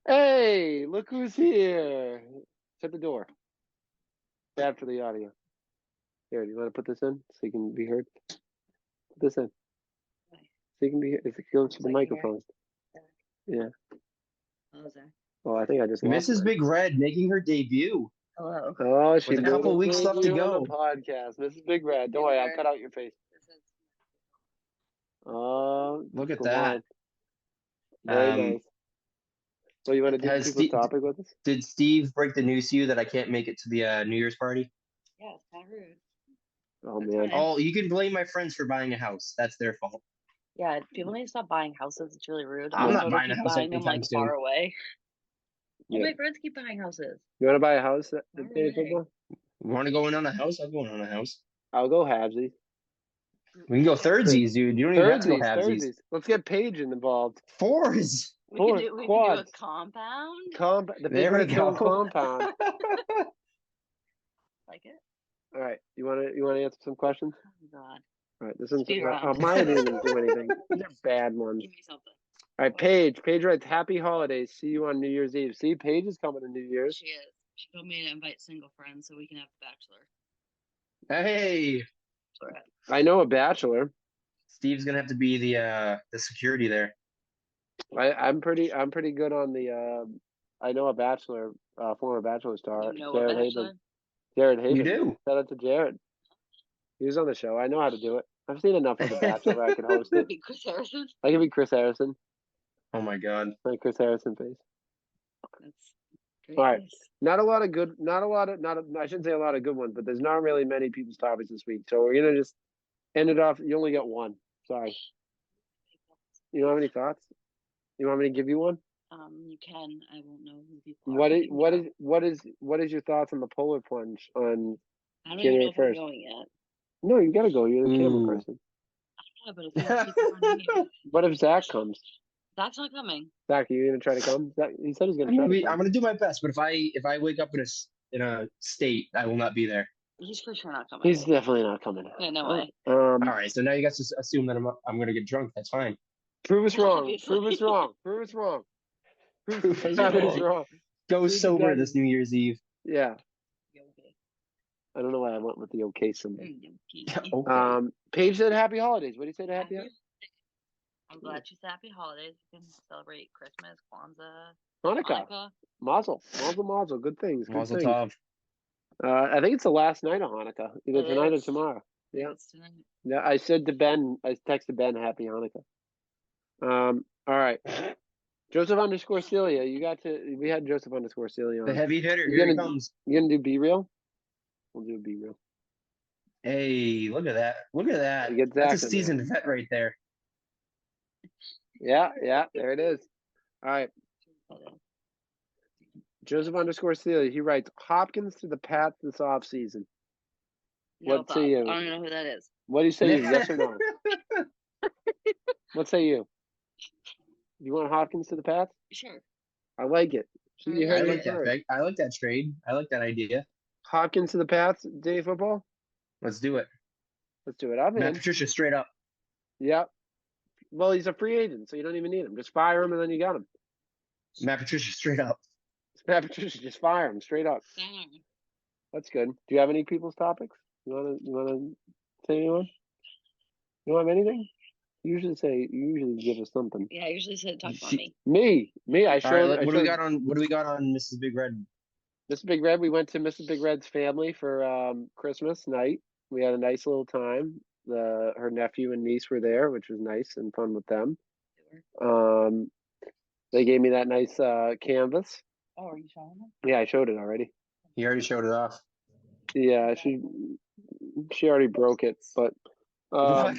Speaker 1: Hey, look who's here. Shut the door. Bad for the audio. Here, do you want to put this in so you can be heard? Put this in. So you can be heard. If it goes to the microphone. Yeah. Oh, I think I just lost
Speaker 2: Mrs.
Speaker 1: her.
Speaker 2: Big Red making her debut.
Speaker 4: Hello.
Speaker 1: Oh, she
Speaker 2: With a couple
Speaker 1: made
Speaker 2: weeks left to
Speaker 1: debut on
Speaker 2: go.
Speaker 1: the podcast. Mrs. Big Red. Don't worry, I'll cut out your face. Oh,
Speaker 2: Look at
Speaker 1: come
Speaker 2: that.
Speaker 1: on. Very nice. So you want to do
Speaker 2: Has
Speaker 1: people's
Speaker 2: Steve-
Speaker 1: topic with us?
Speaker 2: Did Steve break the news to you that I can't make it to the New Year's party?
Speaker 4: Yeah, it's kind of rude.
Speaker 1: Oh
Speaker 4: That's
Speaker 1: man.
Speaker 4: fine.
Speaker 2: Oh, you can blame my friends for buying a house. That's their fault.
Speaker 4: Yeah, people need to stop buying houses. It's really rude.
Speaker 2: I'm not
Speaker 4: Also, they
Speaker 2: buying a
Speaker 4: keep
Speaker 2: house
Speaker 4: buying them
Speaker 2: anytime
Speaker 4: like
Speaker 2: soon.
Speaker 4: far away. All
Speaker 1: Yeah.
Speaker 4: my friends keep buying houses.
Speaker 1: You want to buy a house at
Speaker 4: Far
Speaker 1: day
Speaker 4: away.
Speaker 1: football?
Speaker 2: Want to go in on a house? I'll go in on a house.
Speaker 1: I'll go halvesies.
Speaker 2: We can go thirdsies, dude. You don't even have to go
Speaker 1: Thirdsies,
Speaker 2: halvesies.
Speaker 1: thirdsies. Let's get Paige involved.
Speaker 2: Fours.
Speaker 4: We
Speaker 1: Four
Speaker 4: could do a
Speaker 1: quads.
Speaker 4: compound.
Speaker 1: The
Speaker 2: There
Speaker 1: Big
Speaker 2: we
Speaker 1: Red Zone
Speaker 2: go.
Speaker 1: compound.
Speaker 4: Like it?
Speaker 1: All right. You wanna answer some questions?
Speaker 4: Oh God.
Speaker 1: All right. This one's
Speaker 4: Speed round.
Speaker 1: mine didn't even do anything. These are bad ones.
Speaker 4: Give me something.
Speaker 1: All right, Paige. Paige writes, "Happy holidays. See you on New Year's Eve." See, Paige is coming to New Year's.
Speaker 4: She is. She told me to invite single friends so we can have the bachelor.
Speaker 2: Hey,
Speaker 4: Sorry.
Speaker 1: I know a bachelor.
Speaker 2: Steve's gonna have to be the security there.
Speaker 1: I'm pretty good on the. I know a bachelor, former Bachelor star,
Speaker 4: You know
Speaker 1: Jared
Speaker 4: a
Speaker 1: Haven.
Speaker 4: bachelor?
Speaker 1: Jared Haven.
Speaker 2: You do.
Speaker 1: Shout out to Jared. He was on the show. I know how to do it. I've seen enough of The Bachelor. I could host it.
Speaker 4: Be Chris Harrison.
Speaker 1: I could be Chris Harrison.
Speaker 2: Oh my God.
Speaker 1: My Chris Harrison face.
Speaker 4: That's great.
Speaker 1: All right. Not a lot of I shouldn't say a lot of good ones, but there's not really many people's topics this week. So we're gonna just end it off. You only got one. Sorry. You don't have any thoughts? You want me to give you one?
Speaker 4: You can. I won't know who people are.
Speaker 1: What is your thoughts on the polar plunge on
Speaker 4: I don't even
Speaker 1: January
Speaker 4: know if I'm
Speaker 1: 1st?
Speaker 4: going yet.
Speaker 1: No, you gotta go. You're the camera
Speaker 2: Ooh.
Speaker 1: person.
Speaker 4: Yeah, but it's not people on me.
Speaker 1: What if Zach comes?
Speaker 4: That's not coming.
Speaker 1: Zach, are you gonna try to come? Zach, he said he's gonna try to
Speaker 2: I'm
Speaker 1: come.
Speaker 2: gonna do my best, but if I wake up in a state, I will not be there.
Speaker 4: He's for sure not coming.
Speaker 1: He's definitely not coming.
Speaker 4: Yeah, no way.
Speaker 2: All right, so now you guys just assume that I'm gonna get drunk. That's fine.
Speaker 1: Prove us wrong.
Speaker 4: Obviously.
Speaker 1: Prove us wrong. Prove us wrong.
Speaker 2: Prove us
Speaker 1: us
Speaker 2: wrong.
Speaker 1: wrong.
Speaker 2: Go
Speaker 1: Dude, you
Speaker 2: sober
Speaker 1: got
Speaker 2: this
Speaker 1: me.
Speaker 2: New Year's Eve.
Speaker 1: Yeah.
Speaker 4: Yeah, okay.
Speaker 1: I don't know why I went with the okay symbol.
Speaker 4: Okay.
Speaker 2: Okay.
Speaker 1: Paige said happy holidays. What do you say to happy holidays?
Speaker 4: I'm glad you said happy holidays. We can celebrate Christmas, Kwanzaa,
Speaker 1: Hanukkah.
Speaker 4: Hanukkah.
Speaker 1: Mazel. Mazel, mazel. Good things. Good
Speaker 2: Mazel
Speaker 1: things.
Speaker 2: tov.
Speaker 1: I think it's the last night of Hanukkah. Either
Speaker 4: It
Speaker 1: tonight or
Speaker 4: is.
Speaker 1: tomorrow. Yeah.
Speaker 4: It's tonight.
Speaker 1: Yeah. I said to Ben, I texted Ben happy Hanukkah. All right. Joseph _ Celia. We had Joseph _ Celia
Speaker 2: The
Speaker 1: on.
Speaker 2: heavy hitter.
Speaker 1: You're
Speaker 2: Here he
Speaker 1: gonna-
Speaker 2: comes.
Speaker 1: You gonna do Be Real? We'll do Be Real.
Speaker 2: Hey, look at that. Look at that.
Speaker 1: You get
Speaker 2: That's a
Speaker 1: Zach in there.
Speaker 2: seasoned vet right there.
Speaker 1: Yeah, there it is. All right. Joseph _ Celia. He writes Hopkins to the Pats this offseason.
Speaker 4: No
Speaker 1: What say
Speaker 4: thoughts.
Speaker 1: you?
Speaker 4: I don't even know who that is.
Speaker 1: What do you say? Yes or no? What say you? You want Hopkins to the Pats?
Speaker 4: Sure.
Speaker 1: I like it. So you
Speaker 4: I
Speaker 1: heard
Speaker 2: I
Speaker 1: it
Speaker 2: like that.
Speaker 1: first.
Speaker 2: Vic. I like that trade. I like that idea.
Speaker 1: Hopkins to the Pats, day football.
Speaker 2: Let's do it.
Speaker 1: Let's do it. I'm
Speaker 2: Matt
Speaker 1: in.
Speaker 2: Patricia straight up.
Speaker 1: Yep. Well, he's a free agent, so you don't even need him. Just fire him, and then you got him.
Speaker 2: Matt Patricia straight up.
Speaker 1: Matt Patricia, just fire him straight up. That's good. Do you have any people's topics? You wanna say anyone? You don't have anything? You usually give us something.
Speaker 4: Yeah, I usually say talk about
Speaker 2: She-
Speaker 4: me.
Speaker 1: Me. I
Speaker 2: All right,
Speaker 1: showed.
Speaker 2: what do we got on? What do we got on Mrs. Big Red?
Speaker 1: Mrs. Big Red. We went to Mrs. Big Red's family for Christmas night. We had a nice little time. Her nephew and niece were there, which was nice and fun with them. They gave me that nice canvas.
Speaker 4: Oh, are you showing them?
Speaker 1: Yeah, I showed it already.
Speaker 2: He already showed it off.
Speaker 1: Yeah, she already broke it, but
Speaker 2: What?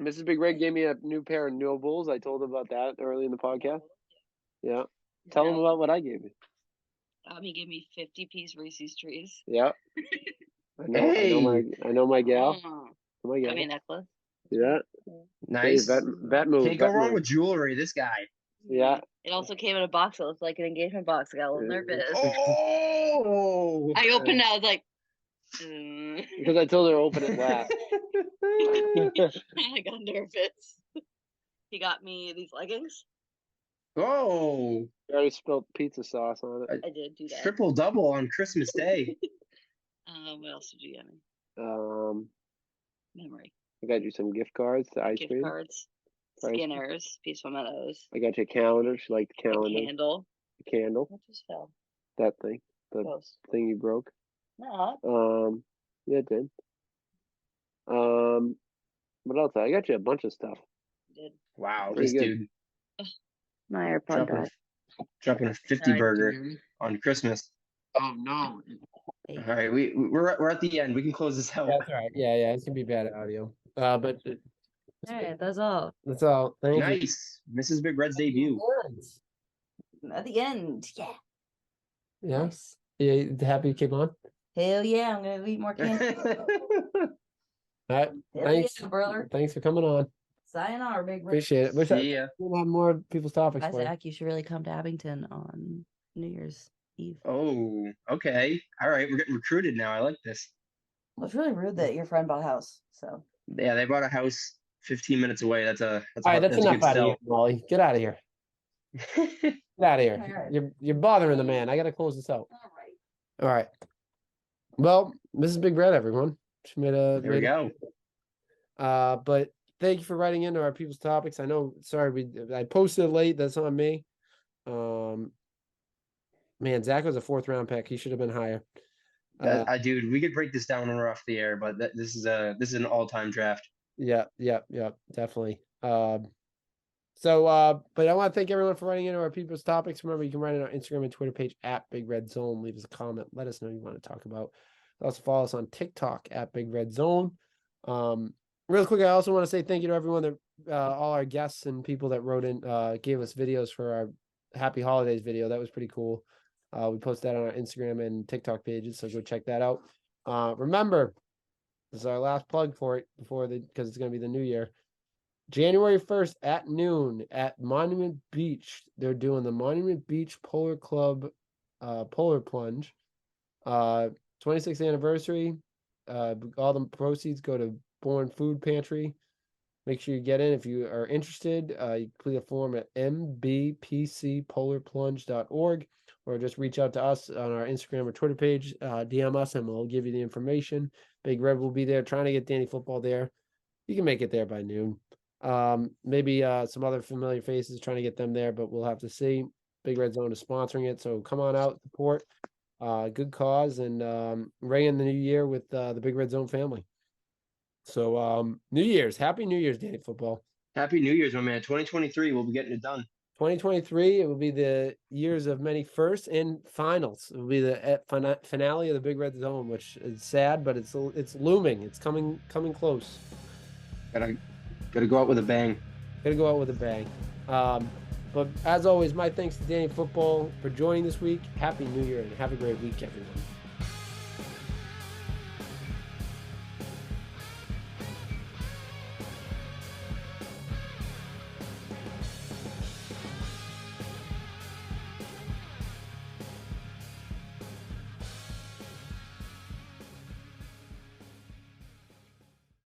Speaker 1: Mrs. Big Red gave me a new pair of No Bulls. I told her about that early in the podcast. Yeah. Tell them about what I gave you.
Speaker 4: He gave me 50-piece Reese's trees.
Speaker 1: Yeah. I know my gal.
Speaker 4: Oh,
Speaker 1: My gal.
Speaker 4: got me a necklace.
Speaker 1: Yeah.
Speaker 2: Nice.
Speaker 1: Hey, vet move.
Speaker 2: Can't go
Speaker 1: vet
Speaker 2: wrong
Speaker 1: move.
Speaker 2: with jewelry. This guy.
Speaker 1: Yeah.
Speaker 4: It also came in a box. It looked like an engagement box. I got a little nervous.
Speaker 2: Oh!
Speaker 4: I opened it. I was like,
Speaker 1: Because I told her to open it last.
Speaker 4: I got nervous. He got me these leggings.
Speaker 2: Oh!
Speaker 1: I already spilled pizza sauce on it.
Speaker 4: I did do that.
Speaker 2: Triple double on Christmas Day.
Speaker 4: What else did you get me?
Speaker 1: I
Speaker 4: Memory.
Speaker 1: got you some gift cards to ice
Speaker 4: Gift
Speaker 1: cream.
Speaker 4: cards.
Speaker 1: Ice cream.
Speaker 4: Skinners. Peaceful Meadows.
Speaker 1: I got you a calendar. She liked the
Speaker 4: A
Speaker 1: calendar.
Speaker 4: candle.
Speaker 1: The candle.
Speaker 4: What just fell?
Speaker 1: That thing. The
Speaker 4: Close.
Speaker 1: thing you broke.
Speaker 4: No.
Speaker 1: Yeah, it did. What else? I got you a bunch of stuff.
Speaker 4: Did.
Speaker 2: Wow,
Speaker 1: Pretty
Speaker 2: this
Speaker 1: good.
Speaker 2: dude
Speaker 4: My AirPod
Speaker 2: dropping
Speaker 4: died.
Speaker 2: dropping a 50
Speaker 4: Alright, can
Speaker 1: you
Speaker 2: burger
Speaker 1: hear me?
Speaker 2: on Christmas.
Speaker 1: Oh no.
Speaker 4: Hey.
Speaker 2: All right, we're at the end. We can close this out.
Speaker 1: Yeah, that's all right. Yeah, it's gonna be bad audio. But
Speaker 4: Alright, that's all.
Speaker 1: that's all. Thank you.
Speaker 2: Nice, Mrs. Big Red's debut.
Speaker 5: At the end. Yeah.
Speaker 1: Yeah.
Speaker 5: Nice.
Speaker 1: Yeah, happy you came on.
Speaker 5: Hell yeah, I'm gonna eat more candy.
Speaker 1: All right.
Speaker 5: Hell
Speaker 1: Thanks.
Speaker 5: yeah, brother.
Speaker 1: Thanks for coming on.
Speaker 5: Sayonara, big brother.
Speaker 1: Appreciate it. Wish I
Speaker 2: See ya.
Speaker 1: could have more people's topics
Speaker 5: Hi,
Speaker 1: for you.
Speaker 5: Zach. You should really come to Abington on New Year's Eve.
Speaker 2: Oh, okay. All right, we're getting recruited now. I like this.
Speaker 5: Well, it's really rude that your friend bought a house. So
Speaker 2: Yeah, they bought a house 15 minutes away. That's a
Speaker 1: All right, that's
Speaker 2: a
Speaker 1: enough
Speaker 2: good
Speaker 1: out of
Speaker 2: sell.
Speaker 1: here, Molly. Get out of here. Get out of here.
Speaker 5: All right.
Speaker 1: You're bothering the man. I gotta close this out.
Speaker 5: all right.
Speaker 1: All right. Well, Mrs. Big Red, everyone. She made a.
Speaker 2: There we go.
Speaker 1: But thank you for writing into our people's topics. I know. Sorry, I posted it late. That's on me. Man, Zach was a 4th round pick. He should have been higher.
Speaker 2: Dude, we could break this down when we're off the air, but this is an all-time draft.
Speaker 1: Yeah, definitely. But I want to thank everyone for writing into our people's topics. Remember, you can write in our Instagram and Twitter page at Big Red Zone. Leave us a comment. Let us know you want to talk about. Also follow us on TikTok at Big Red Zone. Real quick, I also want to say thank you to everyone that all our guests and people that wrote in, gave us videos for our Happy Holidays video. That was pretty cool. We posted that on our Instagram and TikTok pages, so go check that out. Remember, this is our last plug for it because it's going to be the new year. January 1st at noon at Monument Beach. They're doing the Monument Beach Polar Club Polar Plunge. 26th anniversary. All the proceeds go to Born Food Pantry. Make sure you get in if you are interested. You complete a form at mbpcpolarplunge.org or just reach out to us on our Instagram or Twitter page. DM us and we'll give you the information. Big Red will be there trying to get Danny Football there. You can make it there by noon. Maybe some other familiar faces trying to get them there, but we'll have to see. Big Red Zone is sponsoring it, so come on out, support. Good cause, and ring in the new year with the Big Red Zone family. So New Year's, Happy New Year's, Danny Football.
Speaker 2: Happy New Year's, my man. 2023, we'll be getting it done.
Speaker 1: 2023, it will be the years of many firsts and finals. It will be the finale of the Big Red Zone, which is sad, but it's looming. It's coming close.
Speaker 2: Gotta go out with a bang.
Speaker 1: Gotta go out with a bang. But as always, my thanks to Danny Football for joining this week. Happy New Year and have a great week, everyone.